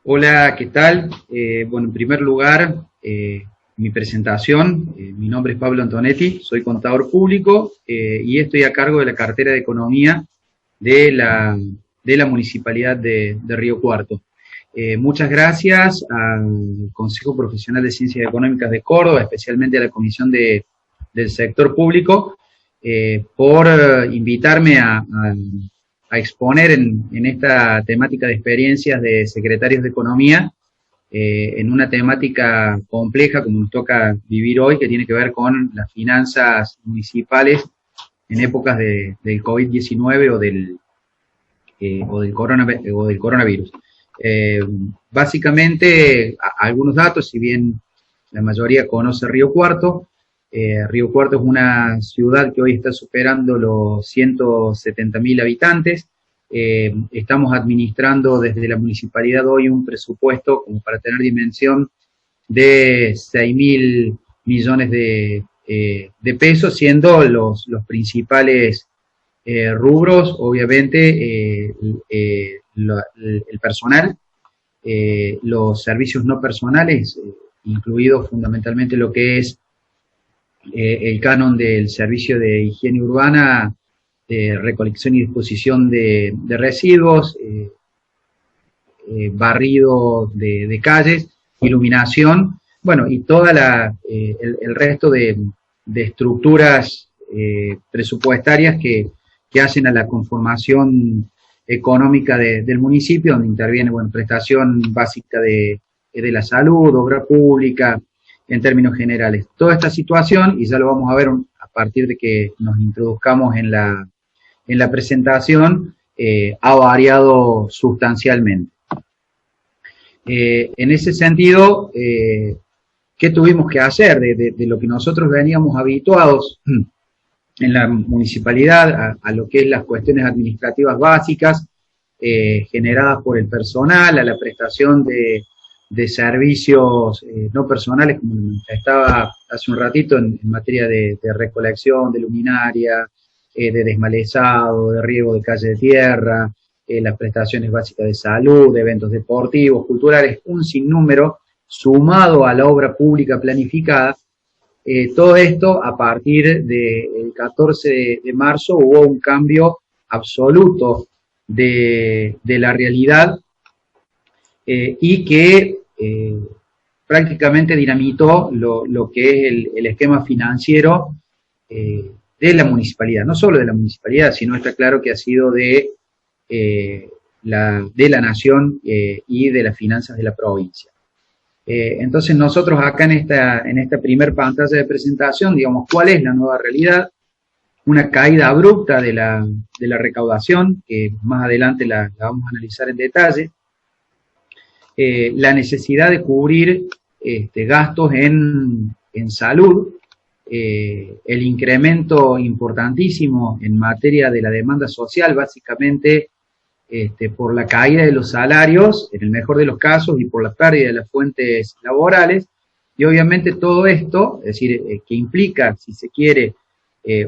Hola, ¿qué tal? Bueno, en primer lugar, mi presentación. Mi nombre es Pablo Antonetti, soy contador público y estoy a cargo de la cartera de Economía de la Municipalidad de Río Cuarto. Muchas gracias al Consejo Profesional de Ciencias Económicas de Córdoba, especialmente a la Comisión del Sector Público, por invitarme a exponer en esta temática de experiencias de secretarios de Economía, en una temática compleja como nos toca vivir hoy, que tiene que ver con las finanzas municipales en épocas del COVID-19 o del coronavirus. Eh, Básicamente, algunos datos, si bien la mayoría conoce Río Cuarto. Río Cuarto es una ciudad que hoy está superando los 170.000 habitantes. Estamos administrando desde la municipalidad hoy un presupuesto, como para tener dimensión, de 6.000 millones de pesos, siendo los principales rubros, obviamente, el personal, los servicios no personales, incluido fundamentalmente lo que es el canon del servicio de higiene urbana, recolección y disposición de residuos, barrido de calles, iluminación, bueno, y toda el resto de estructuras presupuestarias que hacen a la conformación económica del municipio, donde interviene, bueno, prestación básica de la salud, obra pública, en términos generales. Toda esta situación, y ya lo vamos a ver a partir de que nos introduzcamos en la presentación, ha variado sustancialmente. En ese sentido, ¿qué tuvimos que hacer de lo que nosotros veníamos habituados en la municipalidad a lo que es las cuestiones administrativas básicas generadas por el personal, a la prestación de servicios no personales, como estaba hace un ratito, en materia de recolección, de luminaria, de desmalezado, de riego de calle de tierra, las prestaciones básicas de salud, de eventos deportivos, culturales, un sinnúmero sumado a la obra pública planificada. Todo esto, a partir del 14 de marzo, hubo un cambio absoluto de la realidad, y que prácticamente dinamitó lo que es el esquema financiero de la municipalidad, no solo de la municipalidad, sino está claro que ha sido de la nación y de las finanzas de la provincia. Entonces nosotros acá en esta primer pantalla de presentación, digamos, ¿cuál es la nueva realidad? Una caída abrupta de la recaudación, que más adelante la vamos a analizar en detalle. La necesidad de cubrir gastos en salud, el incremento importantísimo en materia de la demanda social, básicamente por la caída de los salarios, en el mejor de los casos, y por la pérdida de las fuentes laborales, y obviamente todo esto, es decir, que implica, si se quiere,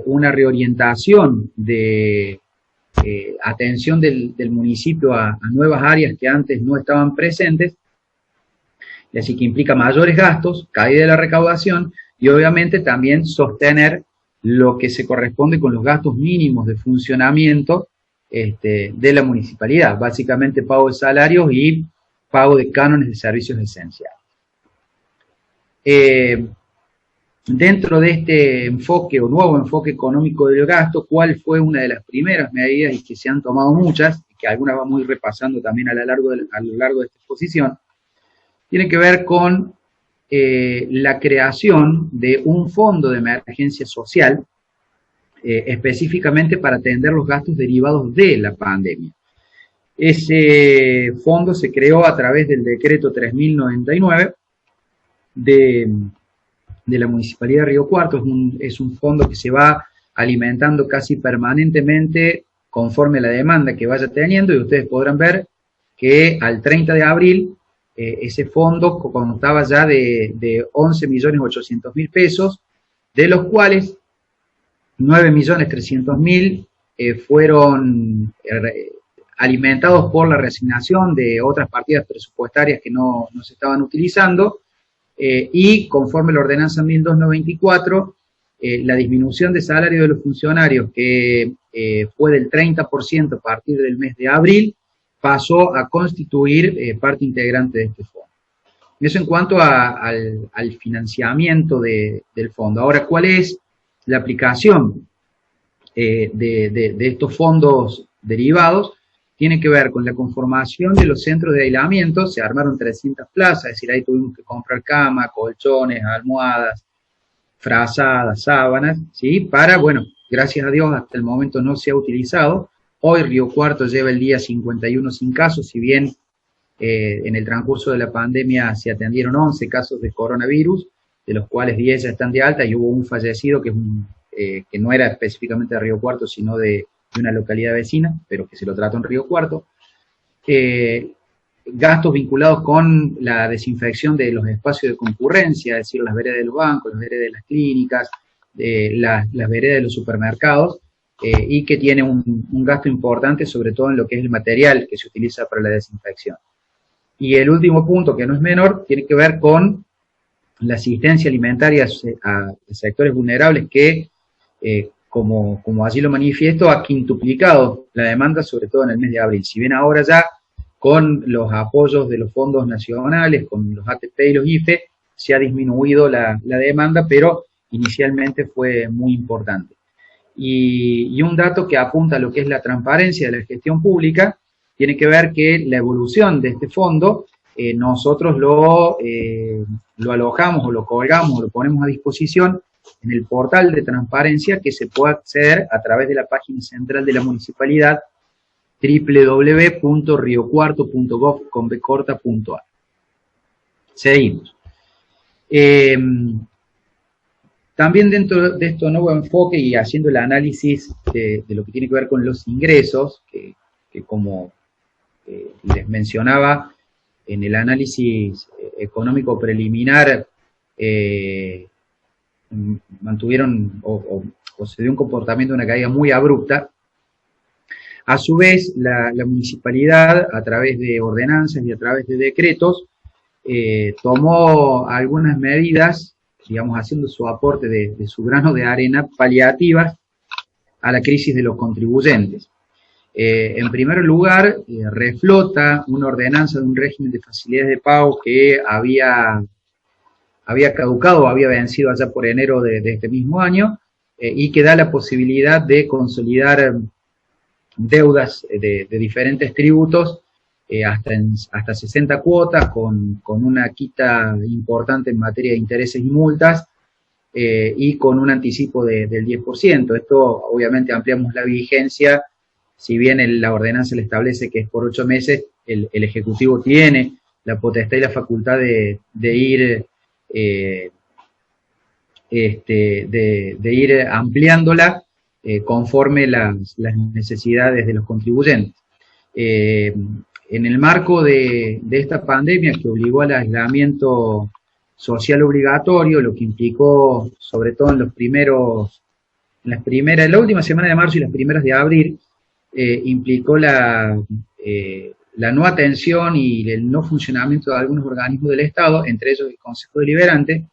una reorientación de atención del municipio a nuevas áreas que antes no estaban presentes, y así que implica mayores gastos, caída de la recaudación, y obviamente también sostener lo que se corresponde con los gastos mínimos de funcionamiento de la municipalidad, básicamente pago de salarios y pago de cánones de servicios esenciales. Dentro de este enfoque o nuevo enfoque económico del gasto, ¿cuál fue una de las primeras medidas, y que se han tomado muchas, y que algunas vamos a ir repasando también a lo largo de esta exposición? Tiene que ver con la creación de un fondo de emergencia social, específicamente para atender los gastos derivados de la pandemia. Ese fondo se creó a través del decreto 3099 de la Municipalidad de Río Cuarto. Es un fondo que se va alimentando casi permanentemente conforme a la demanda que vaya teniendo, y ustedes podrán ver que al 30 de abril ese fondo contaba ya de 11.800.000 pesos, de los cuales 9.300.000 fueron alimentados por la reasignación de otras partidas presupuestarias que no se estaban utilizando, y conforme la ordenanza 1294, la disminución de salario de los funcionarios, que fue del 30% a partir del mes de abril, pasó a constituir parte integrante de este fondo. Eso en cuanto al financiamiento del fondo. Ahora, ¿cuál es la aplicación de estos fondos derivados? Tiene que ver con la conformación de los centros de aislamiento. Se armaron 300 plazas, es decir, ahí tuvimos que comprar cama, colchones, almohadas, frazadas, sábanas, ¿sí? Para, bueno, gracias a Dios hasta el momento no se ha utilizado. Hoy Río Cuarto lleva el día 51 sin casos, si bien en el transcurso de la pandemia se atendieron 11 casos de coronavirus, de los cuales 10 ya están de alta, y hubo un fallecido que no era específicamente de Río Cuarto, sino de una localidad vecina, pero que se lo trató en Río Cuarto. Gastos vinculados con la desinfección de los espacios de concurrencia, es decir, las veredas de los bancos, las veredas de las clínicas, las veredas de los supermercados, y que tiene un gasto importante, sobre todo en lo que es el material que se utiliza para la desinfección. Y el último punto, que no es menor, tiene que ver con la asistencia alimentaria a sectores vulnerables que, como allí lo manifiesto, ha quintuplicado la demanda, sobre todo en el mes de abril. Si bien ahora ya con los apoyos de los fondos nacionales, con los ATP y los IFE, se ha disminuido la demanda, pero inicialmente fue muy importante. Y un dato que apunta a lo que es la transparencia de la gestión pública, tiene que ver que la evolución de este fondo, nosotros lo alojamos o lo colgamos o lo ponemos a disposición en el portal de transparencia, que se puede acceder a través de la página central de la municipalidad, www.riocuarto.gov.ar. Seguimos. También dentro de este nuevo enfoque y haciendo el análisis de lo que tiene que ver con los ingresos, que como les mencionaba, en el análisis económico preliminar mantuvieron o se dio un comportamiento de una caída muy abrupta. A su vez, la municipalidad, a través de ordenanzas y a través de decretos, tomó algunas medidas, digamos, haciendo su aporte de su grano de arena, paliativas a la crisis de los contribuyentes. En primer lugar, reflota una ordenanza de un régimen de facilidades de pago que había caducado o había vencido allá por enero de este mismo año, y que da la posibilidad de consolidar deudas de diferentes tributos hasta 60 cuotas, con una quita importante en materia de intereses y multas, y con un anticipo del 10%. Esto, obviamente, ampliamos la vigencia. Si bien la ordenanza le establece que es por 8 meses, el Ejecutivo tiene la potestad y la facultad de ir ampliándola conforme las necesidades de los contribuyentes. En el marco de esta pandemia, que obligó al aislamiento social obligatorio, lo que implicó, sobre todo en la última semana de marzo y las primeras de abril, implicó la no atención y el no funcionamiento de algunos organismos del Estado, entre ellos el Consejo Deliberante.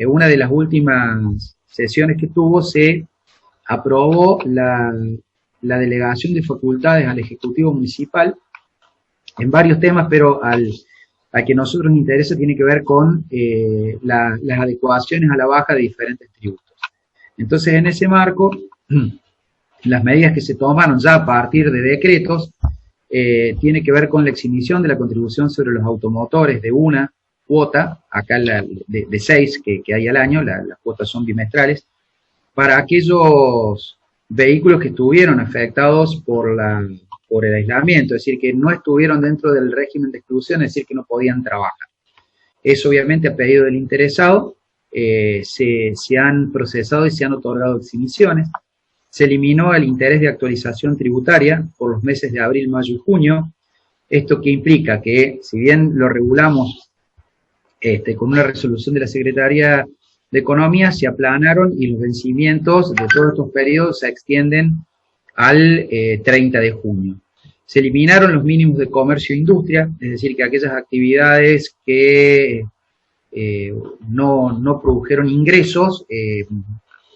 Una de las últimas sesiones que tuvo, se aprobó la delegación de facultades al Ejecutivo Municipal en varios temas, pero al que a nosotros nos interesa tiene que ver con las adecuaciones a la baja de diferentes tributos. Entonces, en ese marco, las medidas que se tomaron ya a partir de decretos tiene que ver con la exhibición de la contribución sobre los automotores de una cuota, acá de 6 que hay al año, las cuotas son bimestrales, para aquellos vehículos que estuvieron afectados por el aislamiento, es decir, que no estuvieron dentro del régimen de exclusión, es decir, que no podían trabajar. Eso, obviamente, a pedido del interesado, se han procesado y se han otorgado exhibiciones. Se eliminó el interés de actualización tributaria por los meses de abril, mayo y junio. Esto que implica que, si bien lo regulamos con una resolución de la Secretaría de Economía, se aplanaron y los vencimientos de todos estos periodos se extienden al 30 de junio. Se eliminaron los mínimos de comercio e industria, es decir, que aquellas actividades que no produjeron ingresos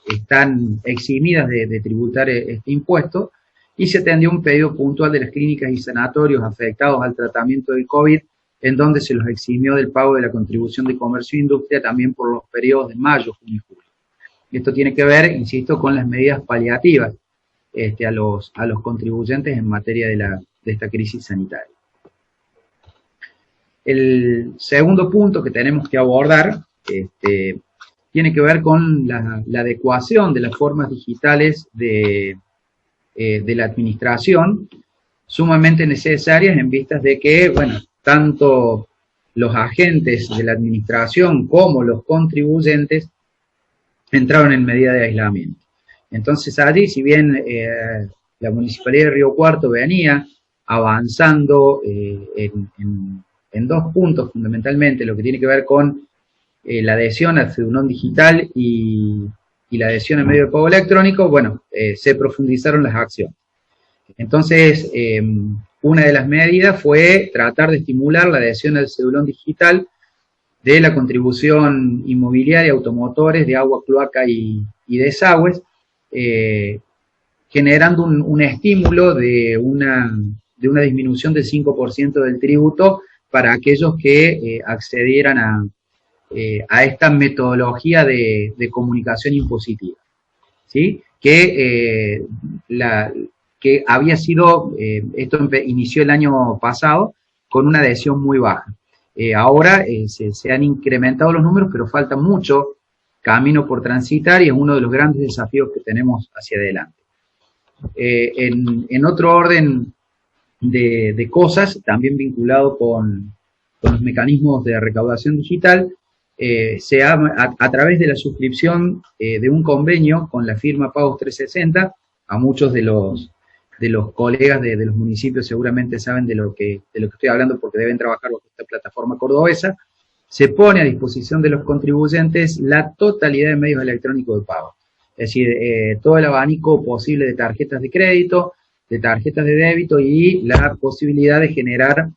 están eximidas de tributar este impuesto, y se atendió un pedido puntual de las clínicas y sanatorios afectados al tratamiento del COVID, en donde se los eximió del pago de la contribución de comercio e industria también por los periodos de mayo, junio y julio. Esto tiene que ver, insisto, con las medidas paliativas a los contribuyentes en materia de esta crisis sanitaria. El segundo punto que tenemos que abordar tiene que ver con la adecuación de las formas digitales de la administración, sumamente necesarias en vistas de que, bueno, tanto los agentes de la administración como los contribuyentes entraron en medida de aislamiento. Entonces allí, si bien la Municipalidad de Río Cuarto venía avanzando en dos puntos fundamentalmente, lo que tiene que ver con la adhesión al cedulón digital y la adhesión al medio de pago electrónico, bueno, se profundizaron las acciones. Entonces, una de las medidas fue tratar de estimular la adhesión al cedulón digital de la contribución inmobiliaria, automotores, de agua, cloaca y desagües, generando un estímulo de una disminución del 5% del tributo para aquellos que accedieran a esta metodología de comunicación impositiva, ¿sí? Que había sido, esto inició el año pasado con una adhesión muy baja. Ahora se han incrementado los números, pero falta mucho camino por transitar y es uno de los grandes desafíos que tenemos hacia adelante. En otro orden de cosas, también vinculado con los mecanismos de recaudación digital, a través de la suscripción de un convenio con la firma Pagos 360, a muchos de los colegas de los municipios seguramente saben de lo que estoy hablando porque deben trabajar bajo esta plataforma cordobesa, se pone a disposición de los contribuyentes la totalidad de medios electrónicos de pago. Es decir, todo el abanico posible de tarjetas de crédito, de tarjetas de débito y la posibilidad de generar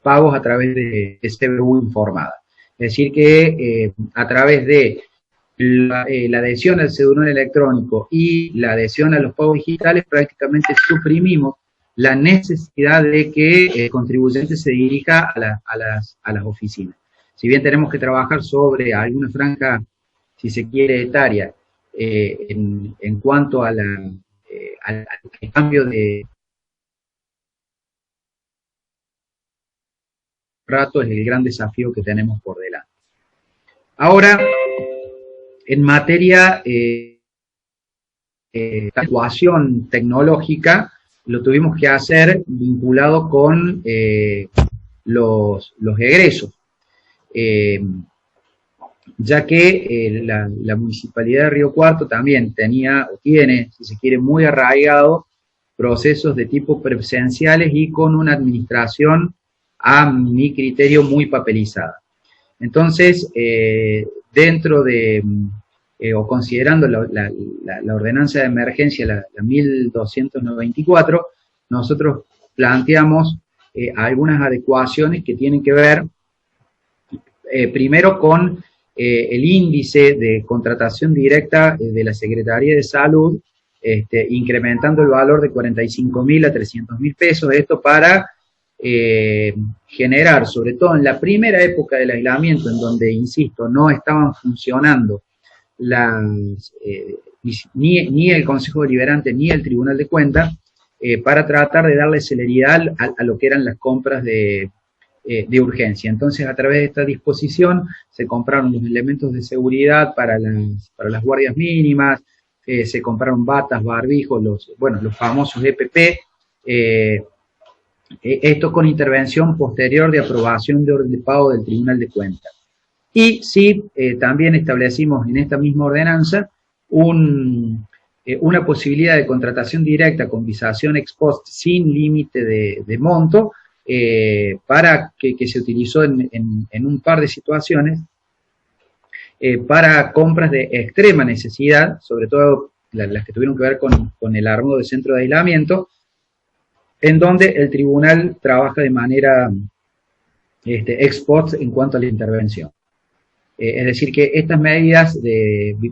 pagos a través de CBU informada. Es decir que a través de la adhesión al cedulón electrónico y la adhesión a los pagos digitales prácticamente suprimimos la necesidad de que el contribuyente se dirija a las oficinas. Si bien tenemos que trabajar sobre alguna franja, si se quiere, etaria, en cuanto al cambio de rato, es el gran desafío que tenemos por delante. Ahora, en materia de ecuación tecnológica, lo tuvimos que hacer vinculado con los egresos, ya que la Municipalidad de Río Cuarto también tiene, si se quiere, muy arraigado procesos de tipo presenciales y con una administración, a mi criterio, muy papelizada. Entonces, dentro de, o considerando la ordenanza de emergencia, la 1294, nosotros planteamos algunas adecuaciones que tienen que ver, primero, con el índice de contratación directa de la Secretaría de Salud, incrementando el valor de 45.000 a 300.000 pesos, esto para generar, sobre todo en la primera época del aislamiento, en donde, insisto, no estaban funcionando ni el Consejo Deliberante ni el Tribunal de Cuentas, para tratar de darle celeridad a lo que eran las compras de urgencia. Entonces, a través de esta disposición, se compraron los elementos de seguridad para las guardias mínimas, se compraron batas, barbijos, los famosos EPP, esto con intervención posterior de aprobación de orden de pago del Tribunal de Cuentas. Y sí, también establecimos en esta misma ordenanza una posibilidad de contratación directa con visación ex post sin límite de monto, para que se utilizó en un par de situaciones, para compras de extrema necesidad, sobre todo las que tuvieron que ver con el armado de centro de aislamiento, en donde el tribunal trabaja de manera ex post en cuanto a la intervención. Es decir, que estas medidas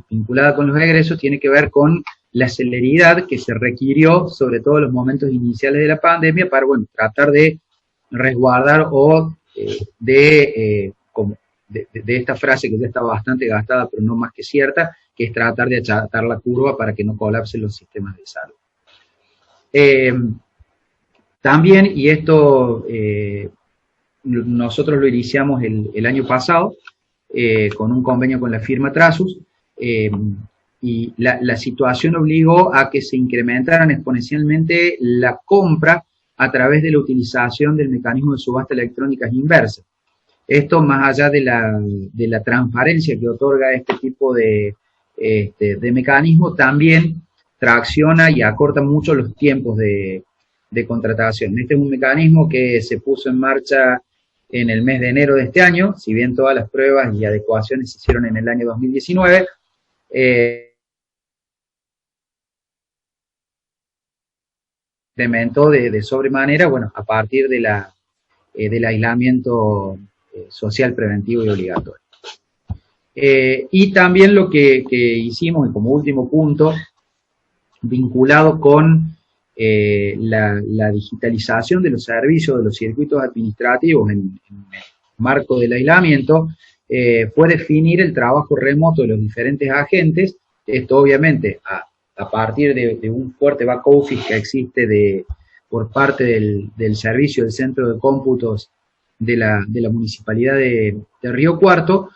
vinculadas con los egresos tienen que ver con la celeridad que se requirió, sobre todo en los momentos iniciales de la pandemia, para bueno, tratar de resguardar o de esta frase que ya está bastante gastada, pero no más que cierta, que es tratar de achatar la curva para que no colapsen los sistemas de salud. También, y esto nosotros lo iniciamos el año pasado, con un convenio con la firma Trasus, y la situación obligó a que se incrementaran exponencialmente la compra a través de la utilización del mecanismo de subasta electrónicas inversa. Esto, más allá de la transparencia que otorga este tipo de mecanismo, también tracciona y acorta mucho los tiempos de contratación. Este es un mecanismo que se puso en marcha en el mes de enero de este año, si bien todas las pruebas y adecuaciones se hicieron en el año 2019, incrementó de sobremanera, bueno, a partir del aislamiento social preventivo y obligatorio. Y también lo que hicimos, y como último punto, vinculado con la digitalización de los servicios, de los circuitos administrativos en el marco del aislamiento, fue definir el trabajo remoto de los diferentes agentes. Esto obviamente a partir de un fuerte back office que existe por parte del servicio del centro de cómputos de la Municipalidad de Río Cuarto.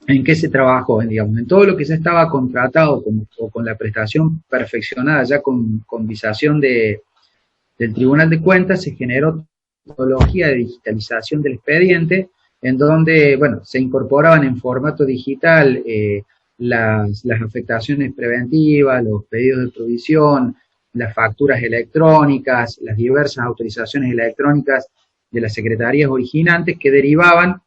¿En qué se trabajó? Digamos, en todo lo que ya estaba contratado o con la prestación perfeccionada ya con visación del Tribunal de Cuentas, se generó metodología de digitalización del expediente, en donde, bueno, se incorporaban en formato digital las afectaciones preventivas, los pedidos de provisión, las facturas electrónicas, las diversas autorizaciones electrónicas de las secretarías originantes que derivaban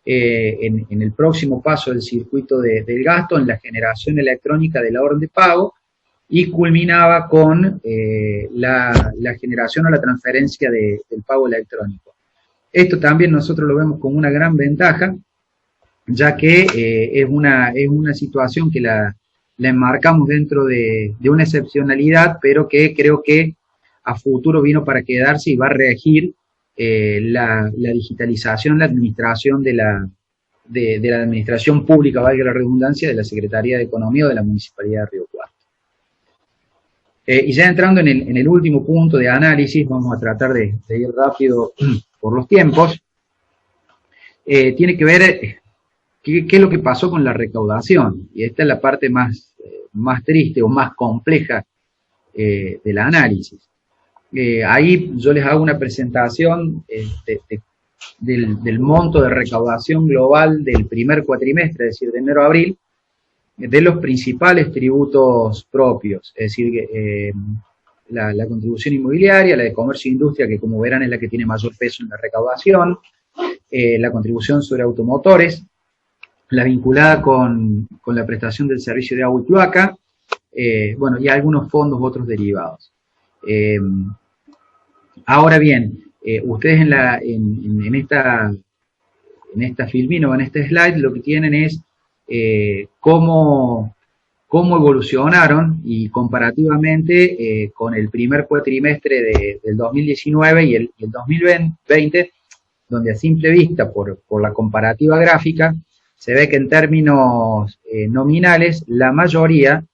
en el próximo paso del circuito del gasto, en la generación electrónica de la orden de pago, y culminaba con la generación o la transferencia del pago electrónico. Esto también nosotros lo vemos como una gran ventaja, ya que es una situación que la enmarcamos dentro de una excepcionalidad, pero que creo que a futuro vino para quedarse y va a regir la digitalización, la administración de la administración pública, valga la redundancia, de la Secretaría de Economía o de la Municipalidad de Río Cuarto. Y ya entrando en el último punto de análisis, vamos a tratar de ir rápido por los tiempos. Tiene que ver qué es lo que pasó con la recaudación, y esta es la parte más triste o más compleja del análisis. Ahí yo les hago una presentación del monto de recaudación global del primer cuatrimestre, es decir, de enero a abril, de los principales tributos propios, es decir, la contribución inmobiliaria, la de comercio e industria, que como verán es la que tiene mayor peso en la recaudación, la contribución sobre automotores, la vinculada con la prestación del servicio de agua y cloaca, bueno, y algunos fondos otros derivados. Ahora bien, ustedes en esta filmina o en este slide lo que tienen es cómo evolucionaron y comparativamente con el primer cuatrimestre del 2019 y el 2020, donde a simple vista, por la comparativa gráfica, se ve que en términos nominales la mayoría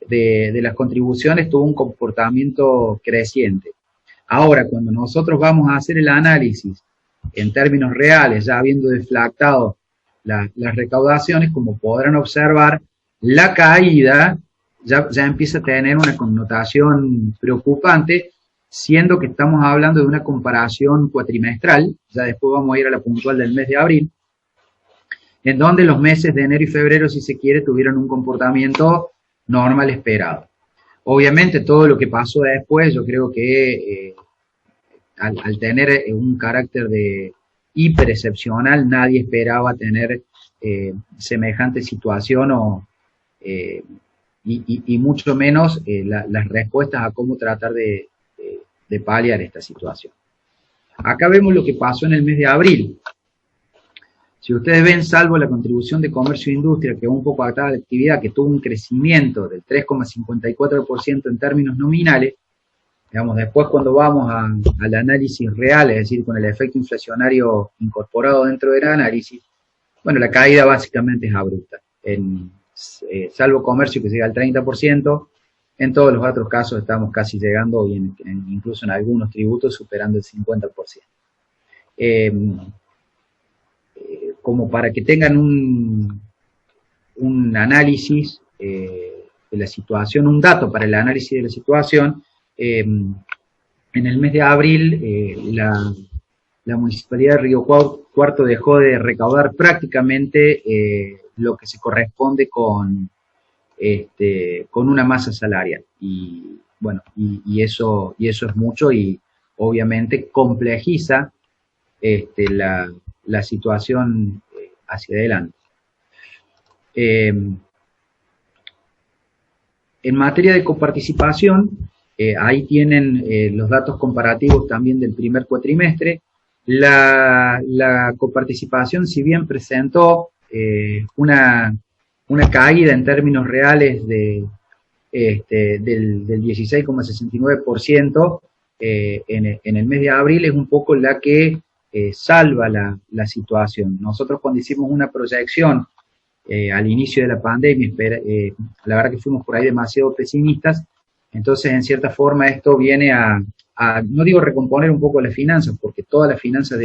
de las contribuciones tuvo un comportamiento creciente. Ahora, cuando nosotros vamos a hacer el análisis en términos reales, ya habiendo deflactado las recaudaciones, como podrán observar, la caída ya empieza a tener una connotación preocupante, siendo que estamos hablando de una comparación cuatrimestral, ya después vamos a ir a la puntual del mes de abril, en donde los meses de enero y febrero, si se quiere, tuvieron un comportamiento normal esperado. Obviamente todo lo que pasó después, yo creo que al tener un carácter de hiper excepcional, nadie esperaba tener semejante situación y mucho menos las respuestas a cómo tratar de de paliar esta situación. Acá vemos lo que pasó en el mes de abril. Si ustedes ven, salvo la contribución de comercio e industria, que va un poco atada a la actividad, que tuvo un crecimiento del 3,54% en términos nominales, digamos, después cuando vamos al análisis real, es decir, con el efecto inflacionario incorporado dentro del análisis, bueno, la caída básicamente es abrupta. Salvo comercio que llega al 30%, en todos los otros casos estamos casi llegando, y incluso en algunos tributos, superando el 50%. Como para que tengan un análisis de la situación, un dato para el análisis de la situación, en el mes de abril la Municipalidad de Río Cuarto dejó de recaudar prácticamente lo que se corresponde con una masa salarial. Y bueno, y eso es mucho, y obviamente complejiza la situación hacia adelante. En materia de coparticipación, ahí tienen los datos comparativos también del primer cuatrimestre. La coparticipación, si bien presentó una caída en términos reales del 16,69% en el mes de abril, es un poco la que salva la situación. Nosotros, cuando hicimos una proyección al inicio de la pandemia, la verdad que fuimos por ahí demasiado pesimistas. Entonces, en cierta forma, esto viene a no digo recomponer un poco las finanzas, porque todas las finanzas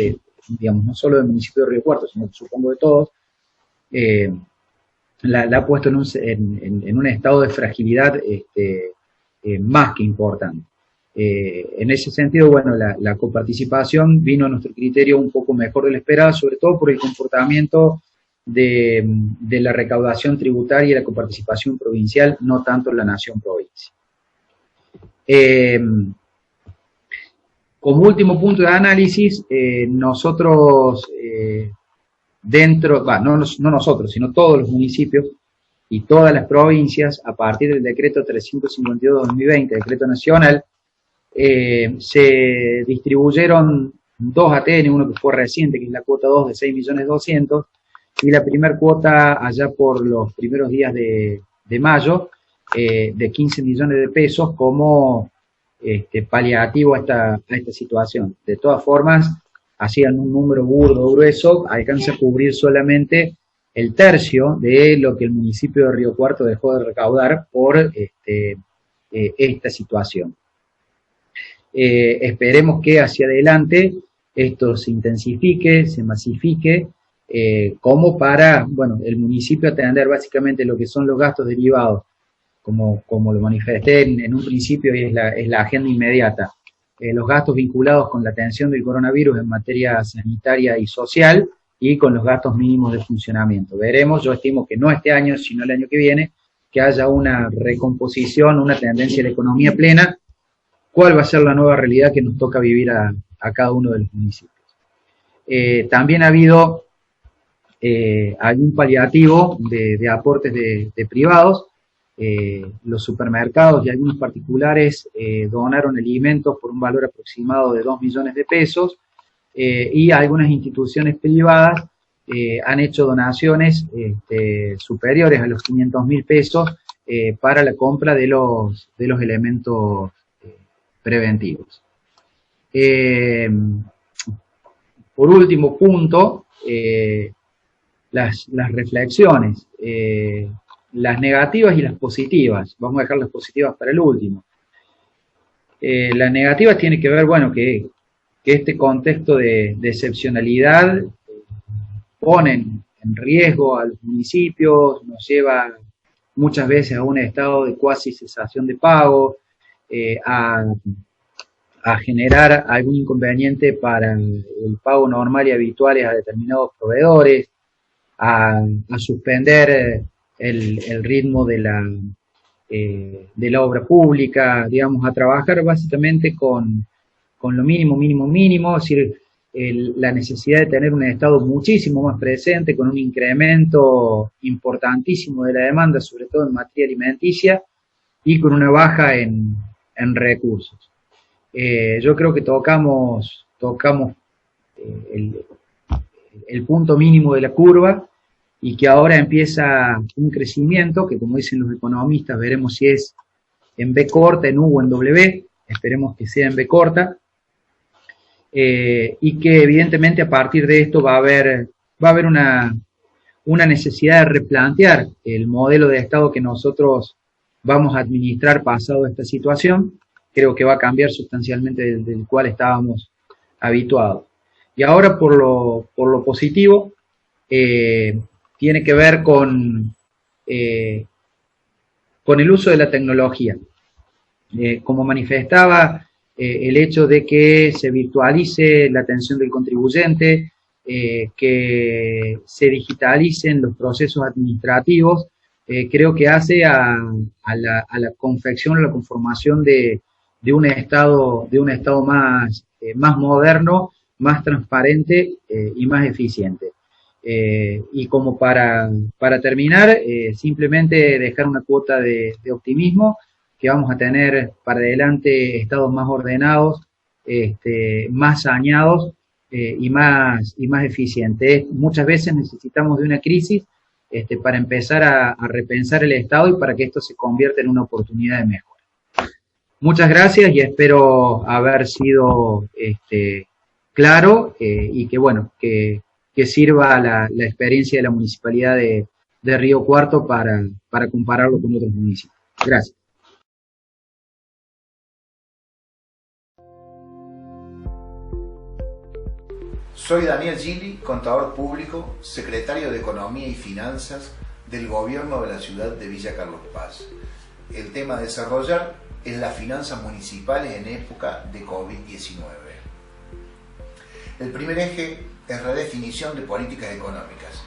digamos, no solo del municipio de Río Cuarto, sino supongo de todos, la ha puesto en un estado de fragilidad más que importante. En ese sentido, bueno, la coparticipación vino a nuestro criterio un poco mejor de lo esperado, sobre todo por el comportamiento de la recaudación tributaria y la coparticipación provincial, no tanto la nación-provincia. Como último punto de análisis, nosotros no nosotros, sino todos los municipios y todas las provincias, a partir del decreto 352/2020, decreto nacional, se distribuyeron dos ATN, uno que fue reciente, que es la cuota 2 de 6.200.000, y la primera cuota allá por los primeros días de mayo, de 15 millones de pesos como paliativo a esta situación. De todas formas, hacían un número burdo, grueso, alcanza a cubrir solamente el tercio de lo que el municipio de Río Cuarto dejó de recaudar por esta situación. Esperemos que hacia adelante esto se intensifique, se masifique, como para, bueno, el municipio atender básicamente lo que son los gastos derivados, como lo manifesté en un principio, y es la agenda inmediata. Los gastos vinculados con la atención del coronavirus en materia sanitaria y social, y con los gastos mínimos de funcionamiento. Veremos, yo estimo que no este año, sino el año que viene, que haya una recomposición, una tendencia a la economía plena. ¿Cuál va a ser la nueva realidad que nos toca vivir a cada uno de los municipios? También ha habido algún paliativo de aportes de privados. Los supermercados y algunos particulares donaron alimentos por un valor aproximado de 2 millones de pesos, y algunas instituciones privadas han hecho donaciones superiores a los 500.000 pesos para la compra de los elementos preventivos. Por último punto, las reflexiones, las negativas y las positivas. Vamos a dejar las positivas para el último. Las negativas tienen que ver, bueno, que este contexto de excepcionalidad ponen en riesgo a los municipios, nos lleva muchas veces a un estado de cuasi cesación de pago, a generar algún inconveniente para el pago normal y habituales a determinados proveedores, a suspender el ritmo de la obra pública, digamos, a trabajar básicamente con lo mínimo, es decir, la necesidad de tener un Estado muchísimo más presente, con un incremento importantísimo de la demanda, sobre todo en materia alimenticia, y con una baja en recursos. Yo creo que tocamos el punto mínimo de la curva y que ahora empieza un crecimiento que, como dicen los economistas, veremos si es en B corta, en U o en W, esperemos que sea en B corta, y que evidentemente a partir de esto va a haber una necesidad de replantear el modelo de Estado que nosotros vamos a administrar pasado esta situación. Creo que va a cambiar sustancialmente del cual estábamos habituados. Y ahora por lo positivo, tiene que ver con el uso de la tecnología. Como manifestaba, el hecho de que se virtualice la atención del contribuyente, que se digitalicen los procesos administrativos, creo que hace a la confección, a la conformación de un Estado más moderno, más transparente y más eficiente. Y como para terminar, simplemente dejar una cuota de optimismo, que vamos a tener para adelante estados más ordenados, más saneados y más eficientes. Muchas veces necesitamos de una crisis para empezar a repensar el Estado y para que esto se convierta en una oportunidad de mejora. Muchas gracias y espero haber sido claro y que, bueno, que sirva la experiencia de la Municipalidad de Río Cuarto para compararlo con otros municipios. Gracias. Soy Daniel Gili, contador público, secretario de Economía y Finanzas del Gobierno de la ciudad de Villa Carlos Paz. El tema a desarrollar es las finanzas municipales en época de COVID-19. El primer eje es redefinición de políticas económicas.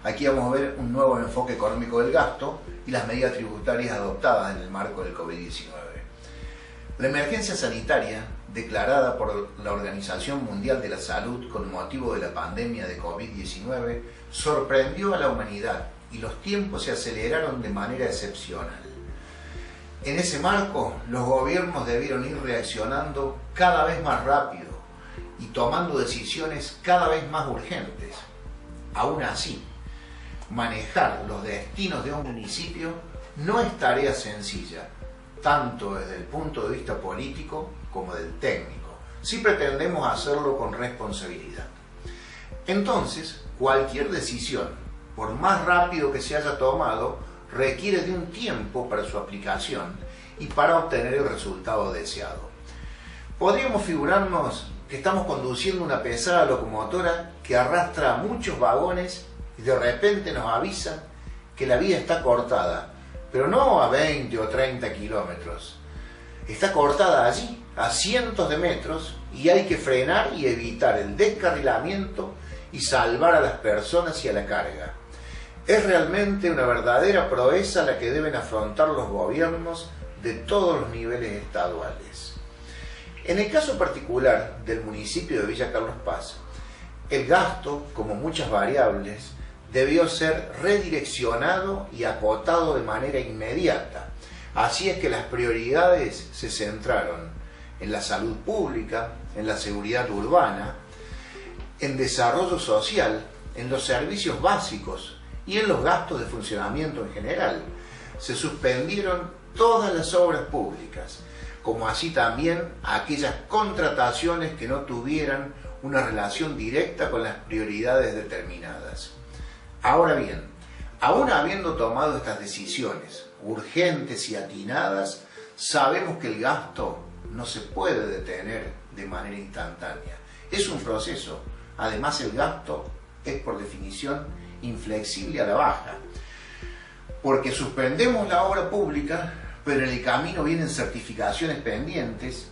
Aquí vamos a ver un nuevo enfoque económico del gasto y las medidas tributarias adoptadas en el marco del COVID-19. La emergencia sanitaria declarada por la Organización Mundial de la Salud con motivo de la pandemia de COVID-19 sorprendió a la humanidad y los tiempos se aceleraron de manera excepcional. En ese marco, los gobiernos debieron ir reaccionando cada vez más rápido y tomando decisiones cada vez más urgentes. Aún así, manejar los destinos de un municipio no es tarea sencilla, tanto desde el punto de vista político como del técnico, si pretendemos hacerlo con responsabilidad. Entonces, cualquier decisión, por más rápido que se haya tomado, requiere de un tiempo para su aplicación y para obtener el resultado deseado. Podríamos figurarnos que estamos conduciendo una pesada locomotora que arrastra muchos vagones y de repente nos avisan que la vía está cortada, pero no a 20 o 30 kilómetros. Está cortada allí, a cientos de metros, y hay que frenar y evitar el descarrilamiento y salvar a las personas y a la carga. Es realmente una verdadera proeza la que deben afrontar los gobiernos de todos los niveles estaduales. En el caso particular del municipio de Villa Carlos Paz, el gasto, como muchas variables, debió ser redireccionado y acotado de manera inmediata. Así es que las prioridades se centraron en la salud pública, en la seguridad urbana, en desarrollo social, en los servicios básicos y en los gastos de funcionamiento en general. Se suspendieron todas las obras públicas, como así también aquellas contrataciones que no tuvieran una relación directa con las prioridades determinadas. Ahora bien, aún habiendo tomado estas decisiones urgentes y atinadas, sabemos que el gasto no se puede detener de manera instantánea. Es un proceso. Además, el gasto es por definición inflexible a la baja, porque suspendemos la obra pública, pero en el camino vienen certificaciones pendientes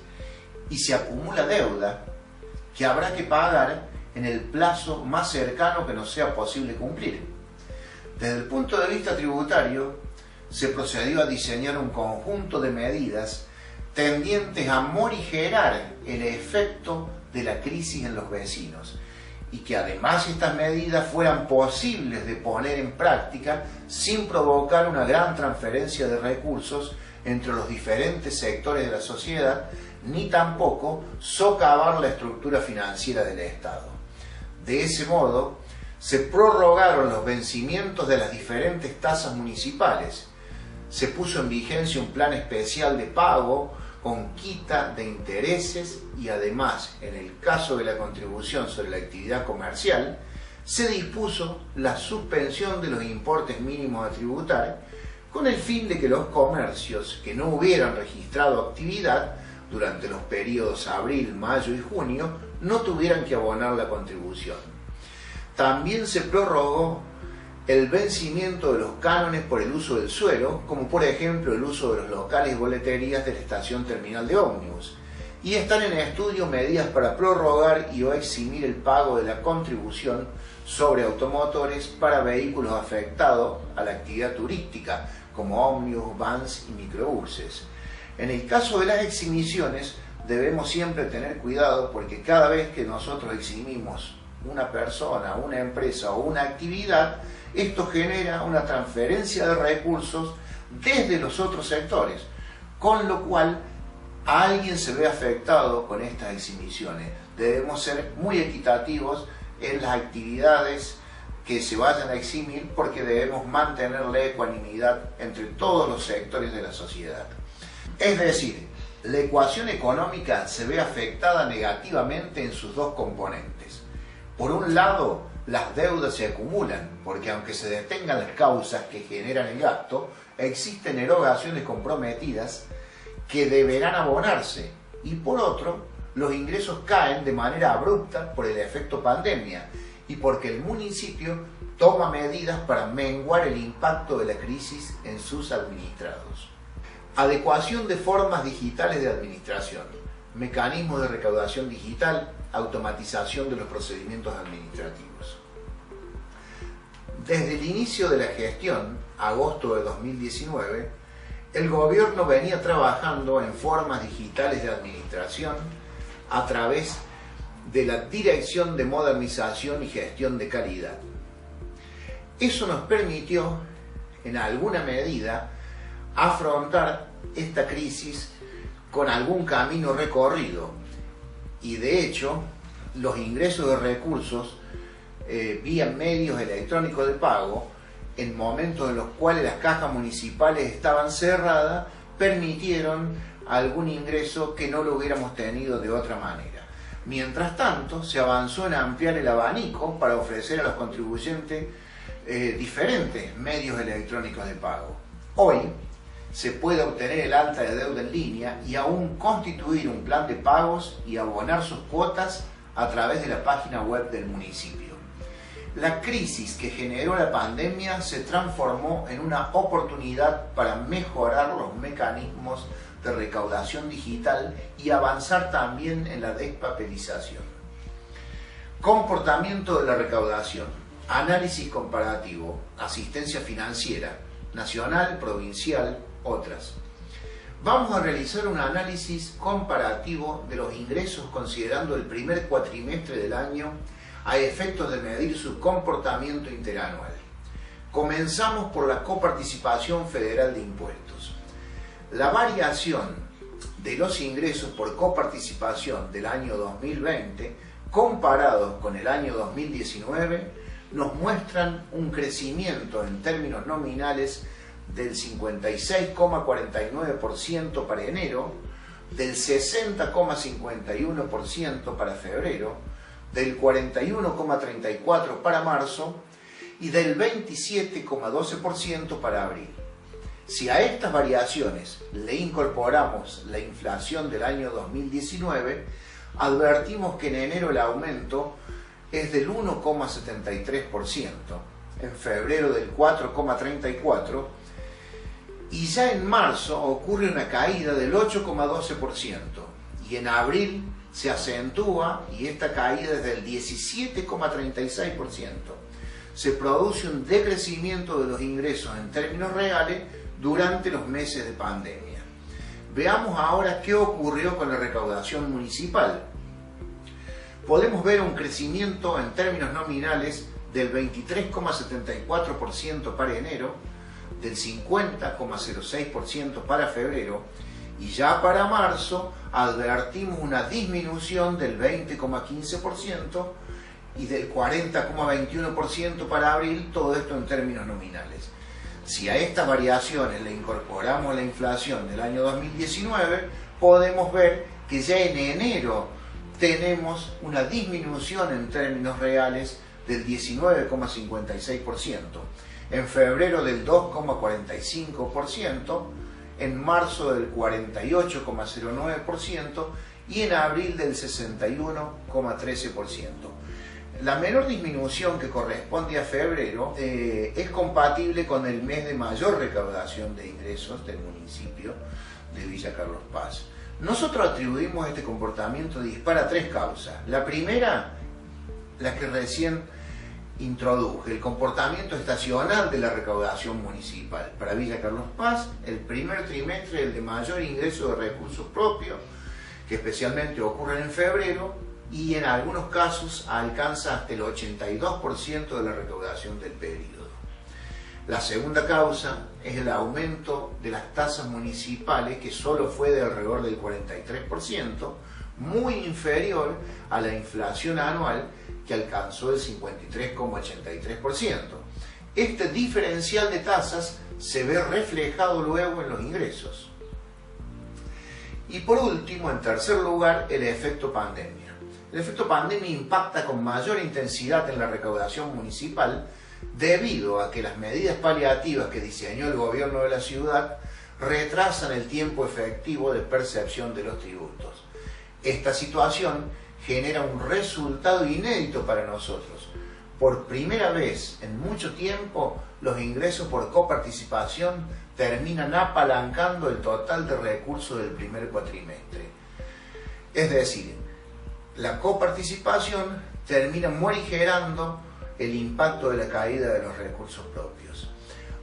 y se acumula deuda que habrá que pagar en el plazo más cercano que nos sea posible cumplir. Desde el punto de vista tributario, se procedió a diseñar un conjunto de medidas tendientes a morigerar el efecto de la crisis en los vecinos y que además estas medidas fueran posibles de poner en práctica sin provocar una gran transferencia de recursos entre los diferentes sectores de la sociedad, ni tampoco socavar la estructura financiera del Estado. De ese modo, se prorrogaron los vencimientos de las diferentes tasas municipales, se puso en vigencia un plan especial de pago con quita de intereses y además, en el caso de la contribución sobre la actividad comercial, se dispuso la suspensión de los importes mínimos a tributar con el fin de que los comercios que no hubieran registrado actividad durante los periodos abril, mayo y junio no tuvieran que abonar la contribución. También se prorrogó el vencimiento de los cánones por el uso del suelo, como por ejemplo el uso de los locales y boleterías de la estación terminal de ómnibus, y están en estudio medidas para prorrogar y o eximir el pago de la contribución sobre automotores para vehículos afectados a la actividad turística, como ómnibus, vans y microbuses. En el caso de las exhibiciones debemos siempre tener cuidado porque cada vez que nosotros exhibimos una persona, una empresa o una actividad, esto genera una transferencia de recursos desde los otros sectores, con lo cual a alguien se ve afectado con estas exhibiciones. Debemos ser muy equitativos en las actividades que se vayan a eximir porque debemos mantener la ecuanimidad entre todos los sectores de la sociedad. Es decir, la ecuación económica se ve afectada negativamente en sus dos componentes. Por un lado, las deudas se acumulan, porque aunque se detengan las causas que generan el gasto, existen erogaciones comprometidas que deberán abonarse. Y por otro, los ingresos caen de manera abrupta por el efecto pandemia y porque el municipio toma medidas para menguar el impacto de la crisis en sus administrados. Adecuación de formas digitales de administración, mecanismos de recaudación digital, automatización de los procedimientos administrativos. Desde el inicio de la gestión, agosto de 2019, el gobierno venía trabajando en formas digitales de administración a través de la Dirección de Modernización y Gestión de Calidad. Eso nos permitió, en alguna medida, afrontar esta crisis con algún camino recorrido y de hecho los ingresos de recursos vía medios electrónicos de pago en momentos en los cuales las cajas municipales estaban cerradas permitieron algún ingreso que no lo hubiéramos tenido de otra manera. Mientras tanto se avanzó en ampliar el abanico para ofrecer a los contribuyentes diferentes medios electrónicos de pago. Hoy se puede obtener el alta de deuda en línea y aún constituir un plan de pagos y abonar sus cuotas a través de la página web del municipio. La crisis que generó la pandemia se transformó en una oportunidad para mejorar los mecanismos de recaudación digital y avanzar también en la despapelización. Comportamiento de la recaudación, análisis comparativo, asistencia financiera, nacional, provincial, otras. Vamos a realizar un análisis comparativo de los ingresos considerando el primer cuatrimestre del año a efectos de medir su comportamiento interanual. Comenzamos por la coparticipación federal de impuestos. La variación de los ingresos por coparticipación del año 2020 comparados con el año 2019 nos muestran un crecimiento en términos nominales del 56,49% para enero, del 60,51% para febrero, del 41,34% para marzo y del 27,12% para abril. Si a estas variaciones le incorporamos la inflación del año 2019, advertimos que en enero el aumento es del 1,73%, en febrero del 4,34% y ya en marzo ocurre una caída del 8,12% y en abril se acentúa y esta caída es del 17,36%. Se produce un decrecimiento de los ingresos en términos reales durante los meses de pandemia. Veamos ahora qué ocurrió con la recaudación municipal. Podemos ver un crecimiento en términos nominales del 23,74% para enero, del 50,06% para febrero Y ya para marzo advertimos una disminución del 20,15% y del 40,21% para abril, todo esto en términos nominales. Si a estas variaciones le incorporamos la inflación del año 2019, podemos ver que ya en enero tenemos una disminución en términos reales del 19,56%, en febrero del 2,45%, en marzo del 48,09% y en abril del 61,13%. La menor disminución que corresponde a febrero es compatible con el mes de mayor recaudación de ingresos del municipio de Villa Carlos Paz. Nosotros atribuimos este comportamiento dispar a tres causas. La primera, la que recién introduje, el comportamiento estacional de la recaudación municipal. Para Villa Carlos Paz, el primer trimestre es el de mayor ingreso de recursos propios, que especialmente ocurren en febrero, y en algunos casos alcanza hasta el 82% de la recaudación del periodo. La segunda causa es el aumento de las tasas municipales, que solo fue de alrededor del 43%, muy inferior a la inflación anual, que alcanzó el 53,83%. Este diferencial de tasas se ve reflejado luego en los ingresos. Y por último, en tercer lugar, el efecto pandemia. El efecto pandemia impacta con mayor intensidad en la recaudación municipal debido a que las medidas paliativas que diseñó el gobierno de la ciudad retrasan el tiempo efectivo de percepción de los tributos. Esta situación genera un resultado inédito para nosotros. Por primera vez en mucho tiempo, los ingresos por coparticipación terminan apalancando el total de recursos del primer cuatrimestre. Es decir, la coparticipación termina morigerando el impacto de la caída de los recursos propios.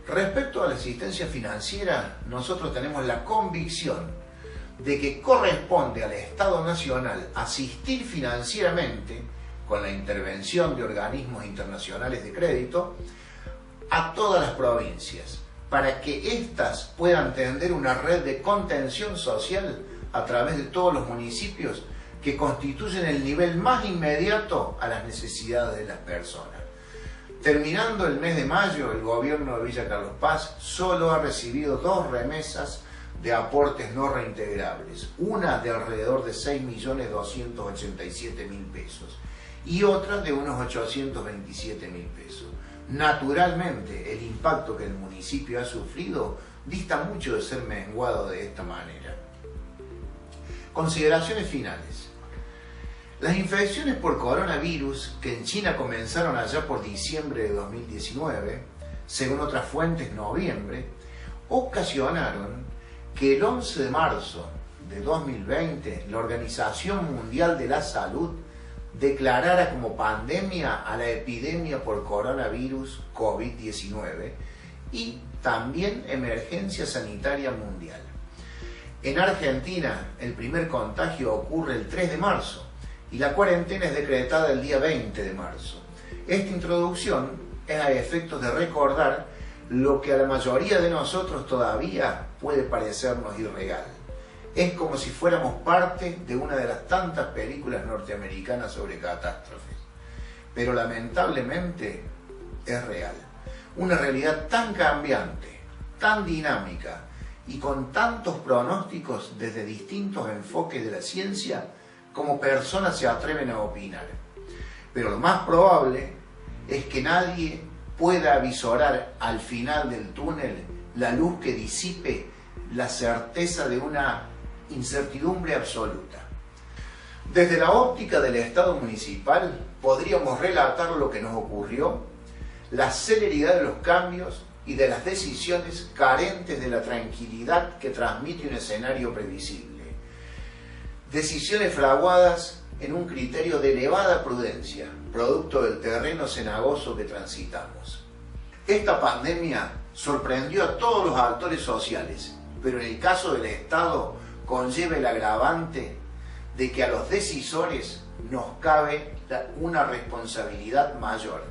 Respecto a la asistencia financiera, nosotros tenemos la convicción de que corresponde al Estado Nacional asistir financieramente, con la intervención de organismos internacionales de crédito, a todas las provincias, para que éstas puedan tender una red de contención social a través de todos los municipios que constituyen el nivel más inmediato a las necesidades de las personas. Terminando el mes de mayo, el gobierno de Villa Carlos Paz solo ha recibido 2 remesas de aportes no reintegrables, una de alrededor de 6.287.000 pesos y otra de unos 827.000 pesos. Naturalmente, el impacto que el municipio ha sufrido dista mucho de ser menguado de esta manera. Consideraciones finales. Las infecciones por coronavirus, que en China comenzaron allá por diciembre de 2019, según otras fuentes noviembre, ocasionaron que el 11 de marzo de 2020 la Organización Mundial de la Salud declarara como pandemia a la epidemia por coronavirus COVID-19 y también emergencia sanitaria mundial. En Argentina, el primer contagio ocurre el 3 de marzo y la cuarentena es decretada el día 20 de marzo. Esta introducción es a efectos de recordar lo que a la mayoría de nosotros todavía puede parecernos irreal. Es como si fuéramos parte de una de las tantas películas norteamericanas sobre catástrofes. Pero lamentablemente es real. Una realidad tan cambiante, tan dinámica y con tantos pronósticos desde distintos enfoques de la ciencia como personas se atreven a opinar. Pero lo más probable es que nadie pueda avisorar al final del túnel la luz que disipe la certeza de una incertidumbre absoluta. Desde la óptica del Estado municipal podríamos relatar lo que nos ocurrió, la celeridad de los cambios y de las decisiones carentes de la tranquilidad que transmite un escenario previsible. Decisiones fraguadas en un criterio de elevada prudencia, producto del terreno cenagoso que transitamos. Esta pandemia sorprendió a todos los actores sociales, pero en el caso del Estado conlleva el agravante de que a los decisores nos cabe una responsabilidad mayor: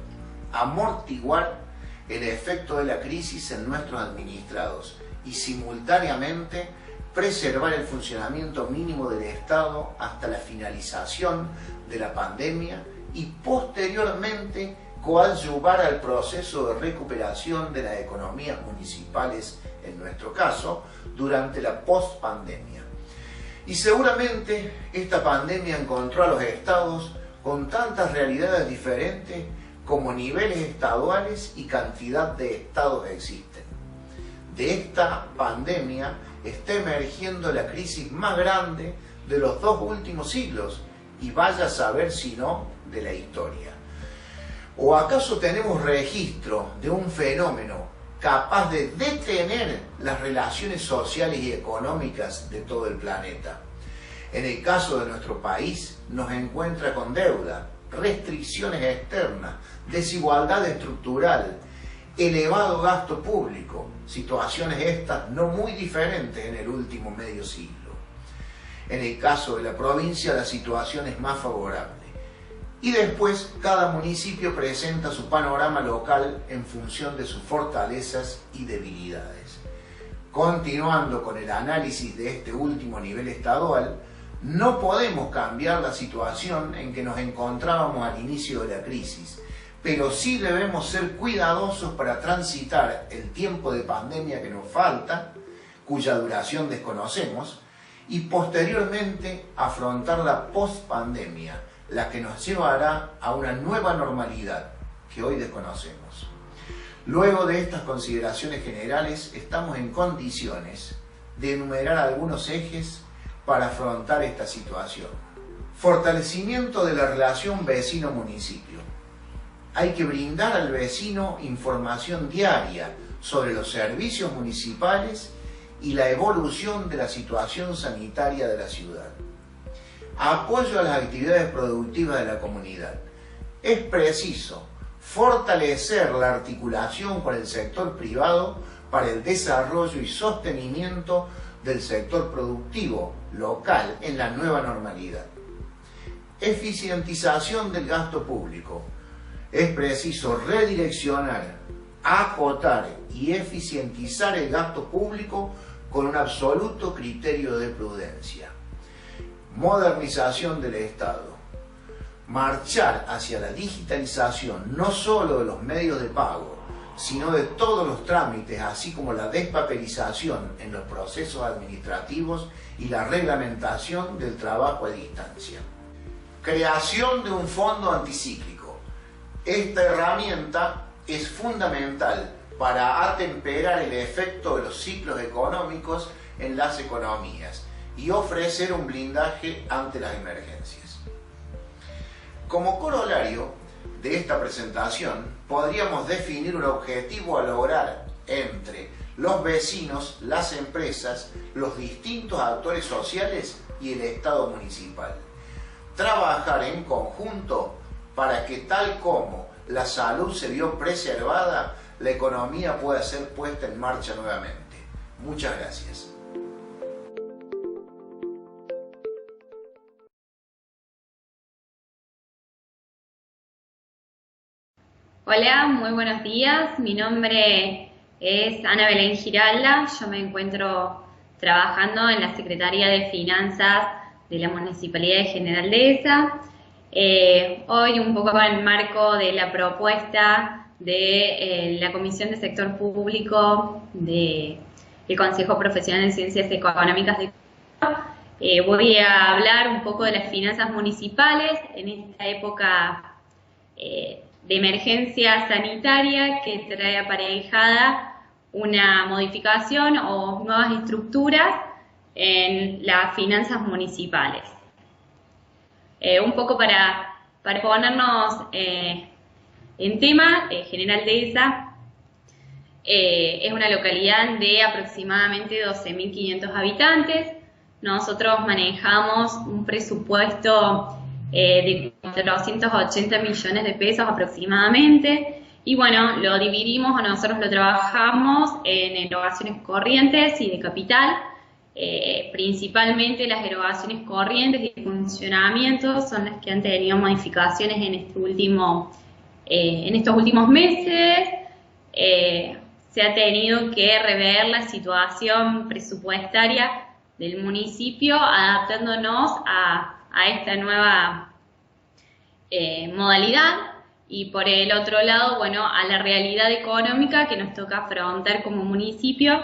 amortiguar el efecto de la crisis en nuestros administrados y simultáneamente preservar el funcionamiento mínimo del Estado hasta la finalización de la pandemia y posteriormente coadyuvar al proceso de recuperación de las economías municipales, en nuestro caso, durante la post-pandemia. Y seguramente esta pandemia encontró a los estados con tantas realidades diferentes como niveles estaduales y cantidad de estados existen. De esta pandemia está emergiendo la crisis más grande de los 2 últimos siglos, y vaya a saber si no de la historia. ¿O acaso tenemos registro de un fenómeno capaz de detener las relaciones sociales y económicas de todo el planeta? En el caso de nuestro país, nos encuentra con deuda, restricciones externas, desigualdad estructural, elevado gasto público, situaciones estas no muy diferentes en el último medio siglo. En el caso de la provincia, la situación es más favorable. Y después, cada municipio presenta su panorama local en función de sus fortalezas y debilidades. Continuando con el análisis de este último nivel estadual, no podemos cambiar la situación en que nos encontrábamos al inicio de la crisis, pero sí debemos ser cuidadosos para transitar el tiempo de pandemia que nos falta, cuya duración desconocemos, y posteriormente afrontar la post-pandemia, la que nos llevará a una nueva normalidad que hoy desconocemos. Luego de estas consideraciones generales, estamos en condiciones de enumerar algunos ejes para afrontar esta situación. Fortalecimiento de la relación vecino-municipio. Hay que brindar al vecino información diaria sobre los servicios municipales y la evolución de la situación sanitaria de la ciudad. Apoyo a las actividades productivas de la comunidad. Es preciso fortalecer la articulación con el sector privado para el desarrollo y sostenimiento del sector productivo local en la nueva normalidad. Eficientización del gasto público. Es preciso redireccionar, acotar y eficientizar el gasto público con un absoluto criterio de prudencia. Modernización del Estado. Marchar hacia la digitalización no solo de los medios de pago, sino de todos los trámites, así como la despapelización en los procesos administrativos y la reglamentación del trabajo a distancia. Creación de un fondo anticíclico. Esta herramienta es fundamental para atemperar el efecto de los ciclos económicos en las economías y ofrecer un blindaje ante las emergencias. Como corolario de esta presentación, podríamos definir un objetivo a lograr entre los vecinos, las empresas, los distintos actores sociales y el Estado municipal. Trabajar en conjunto para que, tal como la salud se vio preservada, la economía pueda ser puesta en marcha nuevamente. Muchas gracias. Hola, muy buenos días. Mi nombre es Ana Belén Giralda. Yo me encuentro trabajando en la Secretaría de Finanzas de la Municipalidad de General Dehesa. Hoy, un poco en el marco de la propuesta de la Comisión de Sector Público del Consejo Profesional en Ciencias Económicas de voy a hablar un poco de las finanzas municipales en esta época de emergencia sanitaria que trae aparejada una modificación o nuevas estructuras en las finanzas municipales. Un poco para ponernos en tema, General Dehesa es una localidad de aproximadamente 12.500 habitantes. Nosotros manejamos un presupuesto de 480 millones de pesos aproximadamente, y bueno, lo dividimos o nosotros lo trabajamos en erogaciones corrientes y de capital. Principalmente las erogaciones corrientes y de funcionamiento son las que han tenido modificaciones en estos últimos meses. Se ha tenido que rever la situación presupuestaria del municipio, adaptándonos a esta nueva modalidad, y por el otro lado, bueno, a la realidad económica que nos toca afrontar como municipio,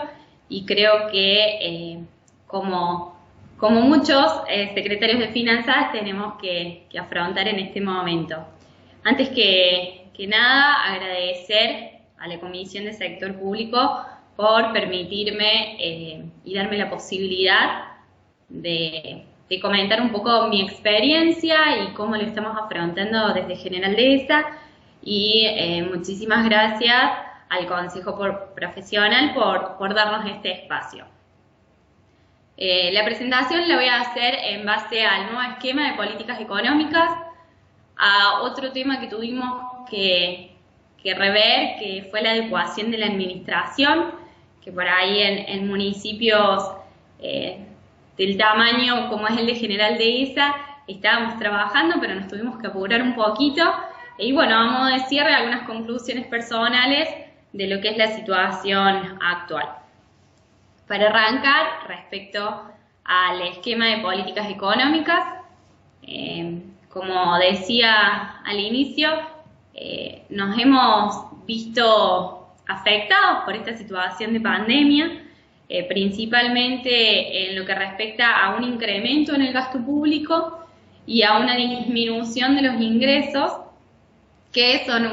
y creo que como muchos secretarios de finanzas tenemos que afrontar en este momento. Antes que nada, agradecer a la Comisión de Sector Público por permitirme y darme la posibilidad de comentar un poco mi experiencia y cómo lo estamos afrontando desde General Dehesa, y muchísimas gracias al Consejo Profesional por darnos este espacio. La presentación la voy a hacer en base al nuevo esquema de políticas económicas, a otro tema que tuvimos que rever, que fue la adecuación de la administración, que por ahí en municipios del tamaño como es el de General Dehesa estábamos trabajando, pero nos tuvimos que apurar un poquito. Y bueno, a modo de cierre, algunas conclusiones personales de lo que es la situación actual. Para arrancar, respecto al esquema de políticas económicas, como decía al inicio, nos hemos visto afectados por esta situación de pandemia, principalmente en lo que respecta a un incremento en el gasto público y a una disminución de los ingresos, que son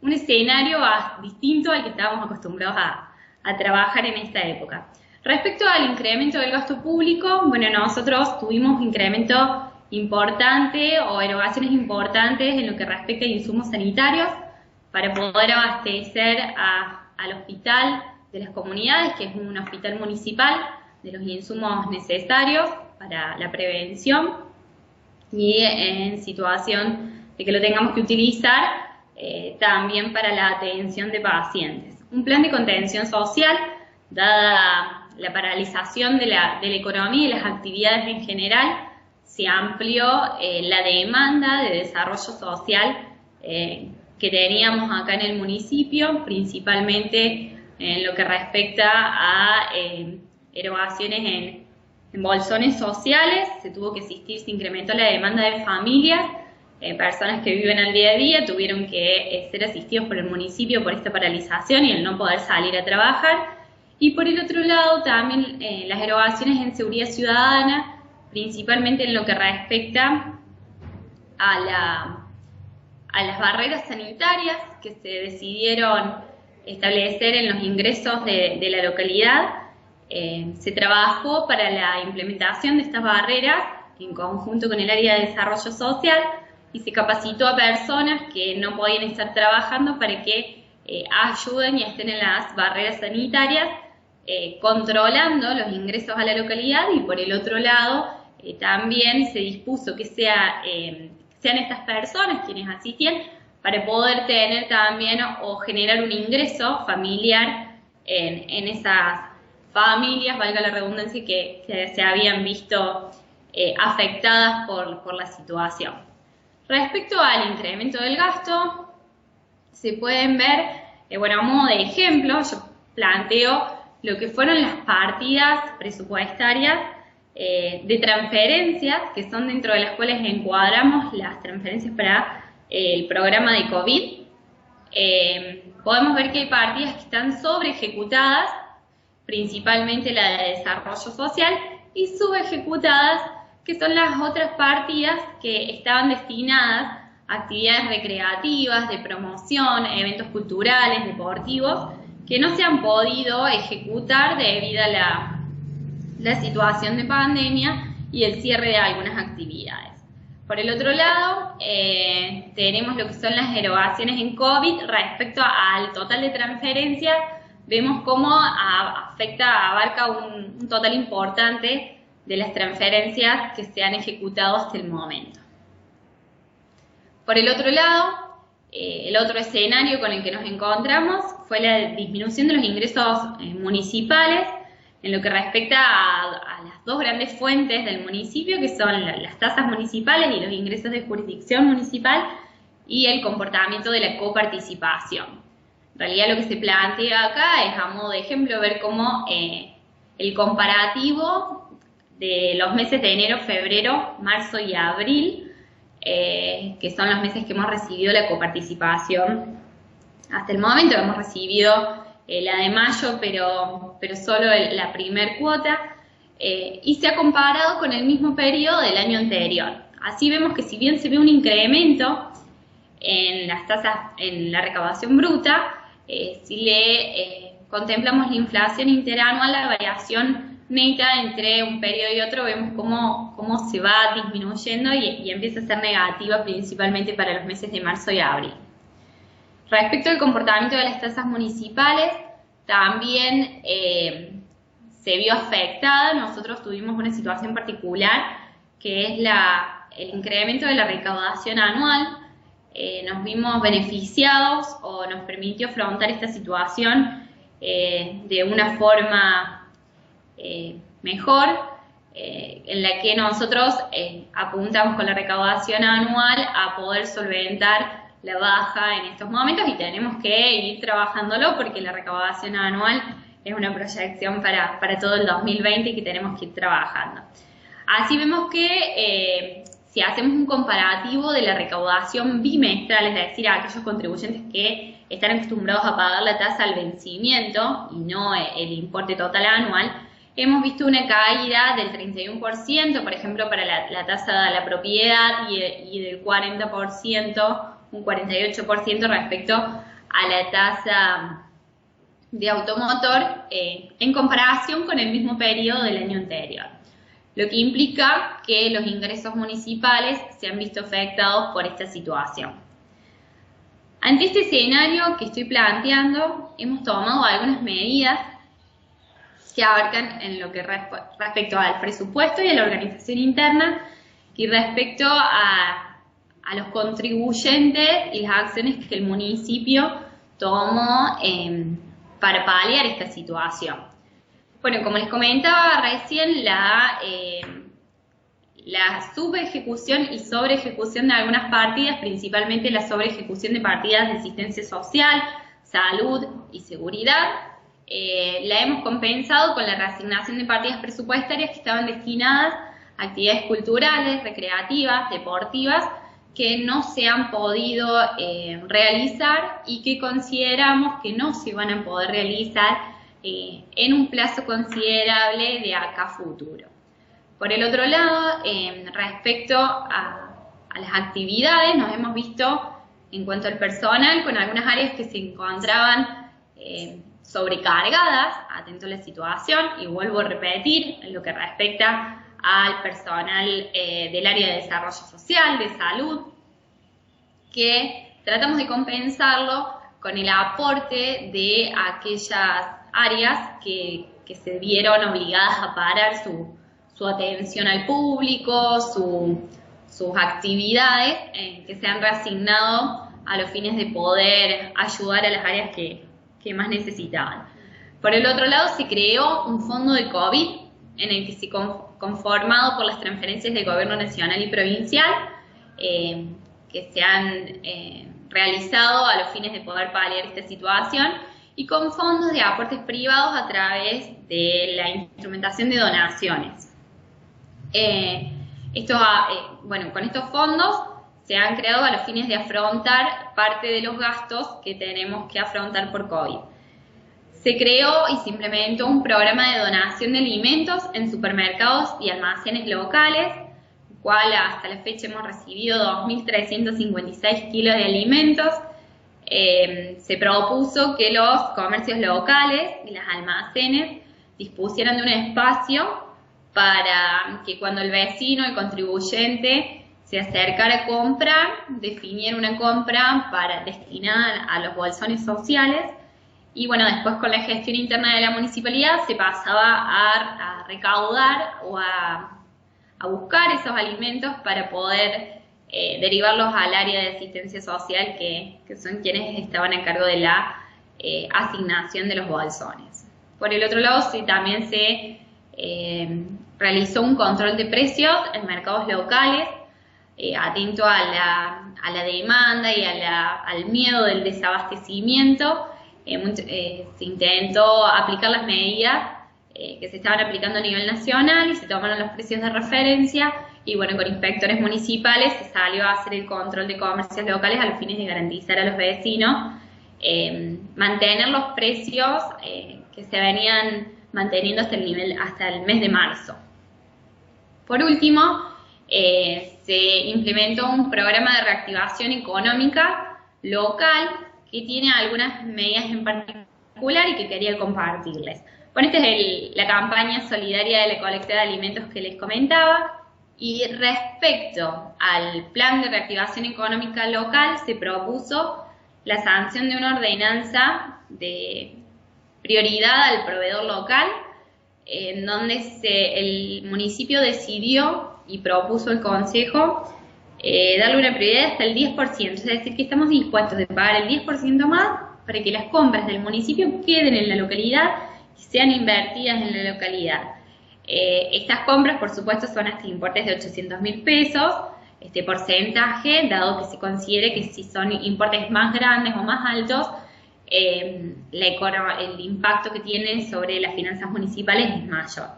un escenario distinto al que estábamos acostumbrados a trabajar en esta época. Respecto al incremento del gasto público, bueno, nosotros tuvimos un incremento importante o erogaciones importantes en lo que respecta a insumos sanitarios para poder abastecer al hospital de las comunidades, que es un hospital municipal, de los insumos necesarios para la prevención, y en situación de que lo tengamos que utilizar también para la atención de pacientes. Un plan de contención social, dada la paralización de la economía y las actividades en general, se amplió la demanda de desarrollo social que teníamos acá en el municipio, principalmente en lo que respecta a erogaciones en bolsones sociales. Se tuvo que existir, se incrementó la demanda de familias, personas que viven al día a día, tuvieron que ser asistidos por el municipio por esta paralización y el no poder salir a trabajar. Y por el otro lado también las erogaciones en seguridad ciudadana, principalmente en lo que respecta a las barreras sanitarias que se decidieron establecer en los ingresos de la localidad. Se trabajó para la implementación de estas barreras en conjunto con el área de desarrollo social, y se capacitó a personas que no podían estar trabajando para que ayuden y estén en las barreras sanitarias, controlando los ingresos a la localidad. Y por el otro lado también se dispuso que sean estas personas quienes asistían para poder tener también o generar un ingreso familiar en esas familias, valga la redundancia, que se habían visto afectadas por la situación. Respecto al incremento del gasto, se pueden ver, bueno, a modo de ejemplo, yo planteo lo que fueron las partidas presupuestarias de transferencias, que son dentro de las cuales encuadramos las transferencias para el programa de COVID. Podemos ver que hay partidas que están sobre ejecutadas, principalmente la de desarrollo social, y subejecutadas, que son las otras partidas que estaban destinadas a actividades recreativas, de promoción, eventos culturales, deportivos, que no se han podido ejecutar debido a la situación de pandemia y el cierre de algunas actividades. Por el otro lado, tenemos lo que son las erogaciones en COVID. Respecto al total de transferencias, vemos cómo abarca un total importante de las transferencias que se han ejecutado hasta el momento. Por el otro lado, el otro escenario con el que nos encontramos fue la disminución de los ingresos municipales en lo que respecta a las dos grandes fuentes del municipio, que son las tasas municipales y los ingresos de jurisdicción municipal, y el comportamiento de la coparticipación. En realidad lo que se plantea acá es, a modo de ejemplo, ver cómo el comparativo de los meses de enero, febrero, marzo y abril, que son los meses que hemos recibido la coparticipación. Hasta el momento hemos recibido la de mayo, pero solo la primer cuota, y se ha comparado con el mismo periodo del año anterior. Así vemos que si bien se ve un incremento en las tasas, en la recaudación bruta, si le contemplamos la inflación interanual, la variación neta entre un periodo y otro, vemos cómo se va disminuyendo y empieza a ser negativa principalmente para los meses de marzo y abril. Respecto al comportamiento de las tasas municipales, también se vio afectada. Nosotros tuvimos una situación particular que es el incremento de la recaudación anual. Nos vimos beneficiados o nos permitió afrontar esta situación de una forma mejor, en la que nosotros apuntamos con la recaudación anual a poder solventar la baja en estos momentos, y tenemos que ir trabajándolo porque la recaudación anual es una proyección para todo el 2020 que tenemos que ir trabajando. Así vemos que si hacemos un comparativo de la recaudación bimestral, es decir, a aquellos contribuyentes que están acostumbrados a pagar la tasa al vencimiento y no el importe total anual, hemos visto una caída del 31%, por ejemplo, para la tasa de la propiedad y del 40%, un 48% respecto a la tasa de automotor en comparación con el mismo periodo del año anterior. Lo que implica que los ingresos municipales se han visto afectados por esta situación. Ante este escenario que estoy planteando, hemos tomado algunas medidas que abarcan en lo que respecto al presupuesto y a la organización interna y respecto a los contribuyentes y las acciones que el municipio tomó para paliar esta situación. Bueno, como les comentaba recién, la subejecución y sobreejecución de algunas partidas, principalmente la sobreejecución de partidas de asistencia social, salud y seguridad, la hemos compensado con la reasignación de partidas presupuestarias que estaban destinadas a actividades culturales, recreativas, deportivas, que no se han podido realizar y que consideramos que no se van a poder realizar en un plazo considerable de acá a futuro. Por el otro lado, respecto a las actividades, nos hemos visto en cuanto al personal con algunas áreas que se encontraban sobrecargadas, atento a la situación, y vuelvo a repetir en lo que respecta al personal del área de desarrollo social, de salud, que tratamos de compensarlo con el aporte de aquellas áreas que se vieron obligadas a parar su atención al público, sus actividades, que se han reasignado a los fines de poder ayudar a las áreas que más necesitaban. Por el otro lado, se creó un fondo de COVID en el que se conformado por las transferencias del gobierno nacional y provincial que se han realizado a los fines de poder paliar esta situación, y con fondos de aportes privados a través de la instrumentación de donaciones. Bueno, con estos fondos se han creado a los fines de afrontar parte de los gastos que tenemos que afrontar por COVID. Se creó y se implementó un programa de donación de alimentos en supermercados y almacenes locales, el cual hasta la fecha hemos recibido 2.356 kilos de alimentos. Se propuso que los comercios locales y los almacenes dispusieran de un espacio para que cuando el vecino, el contribuyente, se acercara a comprar, definiera una compra para destinar a los bolsones sociales, y bueno, después con la gestión interna de la municipalidad se pasaba a recaudar o a buscar esos alimentos para poder derivarlos al área de asistencia social, que son quienes estaban a cargo de la asignación de los bolsones. Por el otro lado, también se realizó un control de precios en mercados locales, atento a la demanda y al miedo del desabastecimiento. Se intentó aplicar las medidas que se estaban aplicando a nivel nacional y se tomaron los precios de referencia y bueno, con inspectores municipales se salió a hacer el control de comercios locales a los fines de garantizar a los vecinos mantener los precios que se venían manteniendo hasta el mes de marzo. Por último, se implementó un programa de reactivación económica local que tiene algunas medidas en particular y que quería compartirles. Bueno, esta es la campaña solidaria de la colecta de alimentos que les comentaba. Y respecto al plan de reactivación económica local, se propuso la sanción de una ordenanza de prioridad al proveedor local, en donde el municipio decidió y propuso al Consejo darle una prioridad hasta el 10%, es decir, que estamos dispuestos a pagar el 10% más para que las compras del municipio queden en la localidad y sean invertidas en la localidad. Estas compras, por supuesto, son hasta importes de 800.000 pesos. Este porcentaje, dado que se considere que si son importes más grandes o más altos, el impacto que tienen sobre las finanzas municipales es mayor.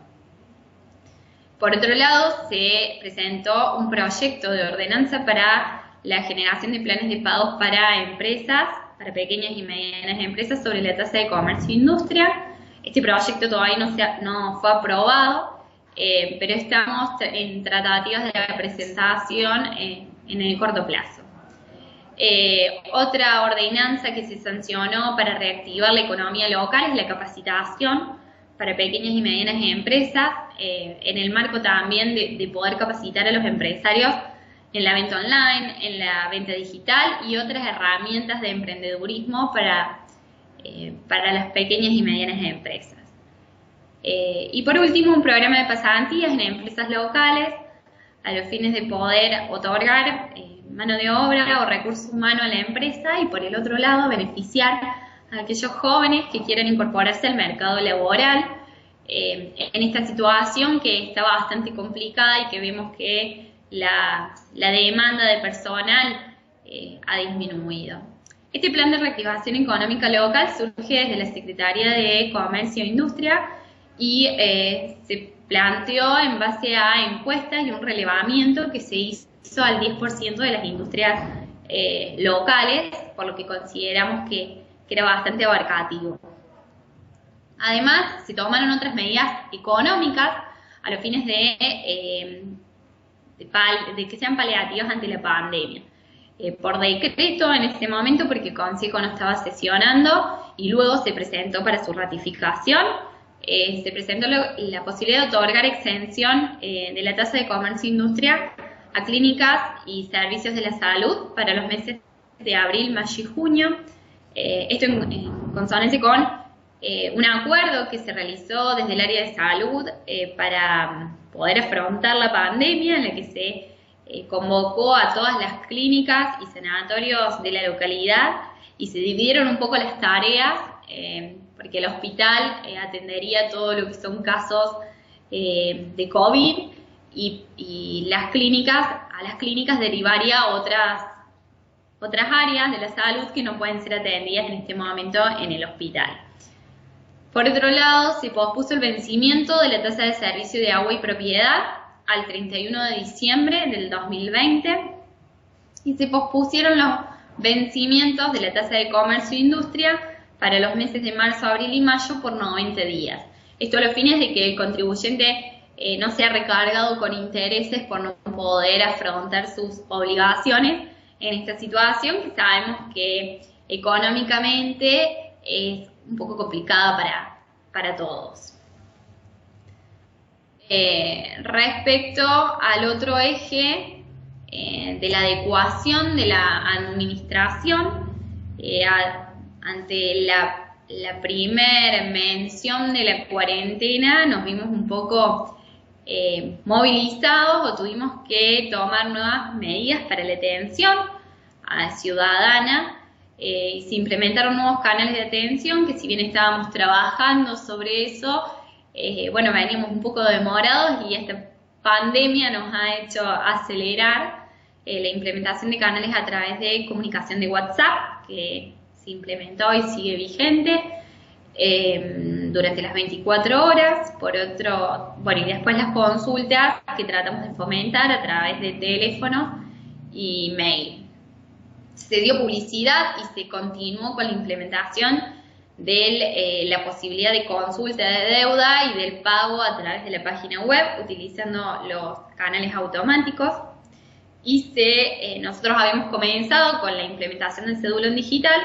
Por otro lado, se presentó un proyecto de ordenanza para la generación de planes de pagos para empresas, para pequeñas y medianas empresas, sobre la tasa de comercio e industria. Este proyecto todavía no fue aprobado, pero estamos en tratativas de la presentación en el corto plazo. Otra ordenanza que se sancionó para reactivar la economía local es la capacitación para pequeñas y medianas empresas, en el marco también de poder capacitar a los empresarios en la venta online, en la venta digital y otras herramientas de emprendedurismo para las pequeñas y medianas empresas. Y por último, un programa de pasantías en empresas locales a los fines de poder otorgar mano de obra o recursos humanos a la empresa y por el otro lado beneficiar a aquellos jóvenes que quieran incorporarse al mercado laboral en esta situación que está bastante complicada y que vemos que la demanda de personal ha disminuido. Este plan de reactivación económica local surge desde la Secretaría de Comercio e Industria y se planteó en base a encuestas y un relevamiento que se hizo al 10% de las industrias locales, por lo que consideramos que era bastante abarcativo. Además, se tomaron otras medidas económicas a los fines de que sean paliativas ante la pandemia. Por decreto en ese momento, porque el Consejo no estaba sesionando, y luego se presentó para su ratificación, se presentó la posibilidad de otorgar exención de la tasa de comercio e industria a clínicas y servicios de la salud para los meses de abril, mayo y junio. Esto en consonancia con un acuerdo que se realizó desde el área de salud para poder afrontar la pandemia, en la que se convocó a todas las clínicas y sanatorios de la localidad y se dividieron un poco las tareas, porque el hospital atendería todo lo que son casos de COVID y a las clínicas derivaría otras áreas de la salud que no pueden ser atendidas en este momento en el hospital. Por otro lado, se pospuso el vencimiento de la tasa de servicio de agua y propiedad al 31 de diciembre del 2020 y se pospusieron los vencimientos de la tasa de comercio e industria para los meses de marzo, abril y mayo por 90 días. Esto a los fines de que el contribuyente no sea recargado con intereses por no poder afrontar sus obligaciones en esta situación que sabemos que económicamente es un poco complicada para todos. Respecto al otro eje de la adecuación de la administración ante la primer mención de la cuarentena, nos vimos un poco movilizados o tuvimos que tomar nuevas medidas para la atención ciudadana. Se implementaron nuevos canales de atención que, si bien estábamos trabajando sobre eso, bueno, veníamos un poco demorados y esta pandemia nos ha hecho acelerar la implementación de canales a través de comunicación de WhatsApp, que se implementó y sigue vigente. durante las 24 horas. Por otro, bueno, y después las consultas que tratamos de fomentar a través de teléfono y mail. Se dio publicidad y se continuó con la implementación de la posibilidad de consulta de deuda y del pago a través de la página web utilizando los canales automáticos. Y nosotros habíamos comenzado con la implementación del cedulón digital,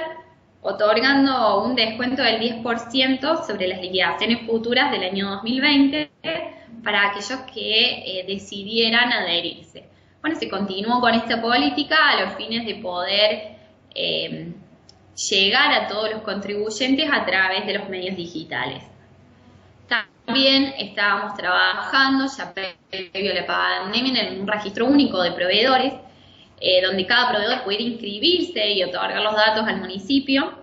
otorgando un descuento del 10% sobre las liquidaciones futuras del año 2020 para aquellos que decidieran adherirse. Bueno, se continuó con esta política a los fines de poder llegar a todos los contribuyentes a través de los medios digitales. También estábamos trabajando, ya previo a la pandemia, en un registro único de proveedores, donde cada proveedor pudiera inscribirse y otorgar los datos al municipio.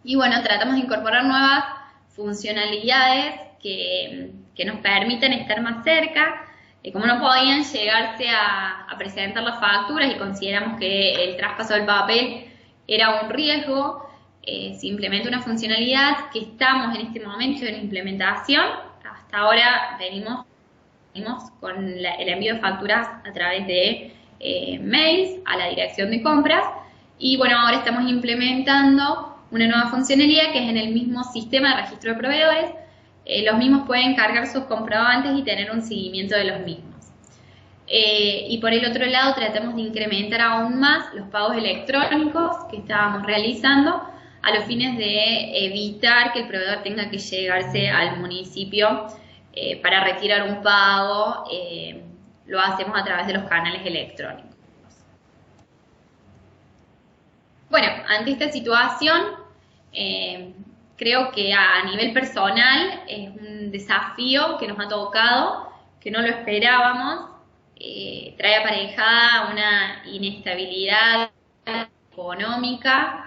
Y bueno, tratamos de incorporar nuevas funcionalidades que nos permitan estar más cerca. Como no podían llegarse a presentar las facturas y consideramos que el traspaso del papel era un riesgo, se implementó una funcionalidad que estamos en este momento en implementación. Hasta ahora venimos con el envío de facturas a través de mails a la dirección de compras, y bueno, ahora estamos implementando una nueva funcionalidad que es en el mismo sistema de registro de proveedores. Los mismos pueden cargar sus comprobantes y tener un seguimiento de los mismos. Y por el otro lado tratamos de incrementar aún más los pagos electrónicos que estábamos realizando a los fines de evitar que el proveedor tenga que llegarse al municipio para retirar un pago. Lo hacemos a través de los canales electrónicos. Bueno, ante esta situación, creo que a nivel personal es un desafío que nos ha tocado, que no lo esperábamos. Trae aparejada una inestabilidad económica,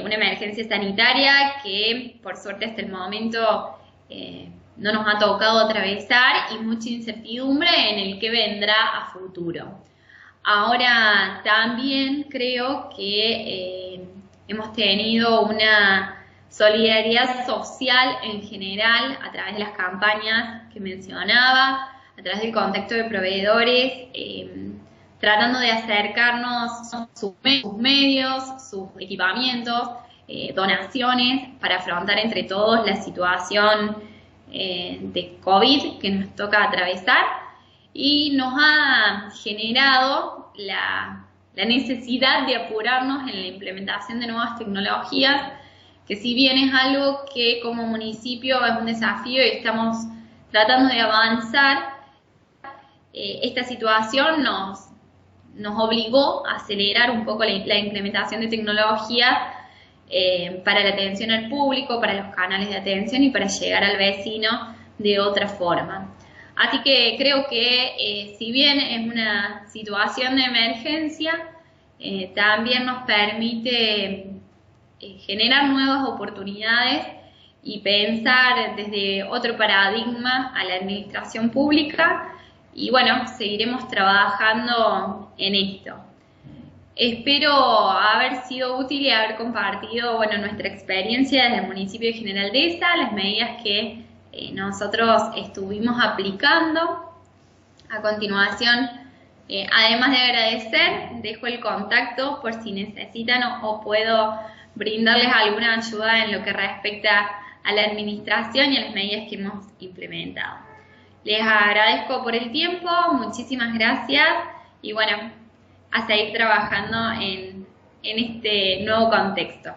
una emergencia sanitaria que por suerte hasta el momento no nos ha tocado atravesar, y mucha incertidumbre en el que vendrá a futuro. Ahora también creo que hemos tenido una solidaridad social en general a través de las campañas que mencionaba, a través del contacto de proveedores, tratando de acercarnos sus medios, sus equipamientos, donaciones, para afrontar entre todos la situación de COVID que nos toca atravesar, y nos ha generado la necesidad de apurarnos en la implementación de nuevas tecnologías, que si bien es algo que como municipio es un desafío y estamos tratando de avanzar, esta situación nos obligó a acelerar un poco la implementación de tecnologías para la atención al público, para los canales de atención y para llegar al vecino de otra forma. Así que creo que si bien es una situación de emergencia, también nos permite generar nuevas oportunidades y pensar desde otro paradigma a la administración pública. Y bueno, seguiremos trabajando en esto. Espero haber sido útil y haber compartido, bueno, nuestra experiencia desde el municipio de General Dehesa, las medidas que nosotros estuvimos aplicando. A continuación, además de agradecer, dejo el contacto por si necesitan o puedo brindarles alguna ayuda en lo que respecta a la administración y a las medidas que hemos implementado. Les agradezco por el tiempo, muchísimas gracias, y bueno, a seguir trabajando en este nuevo contexto.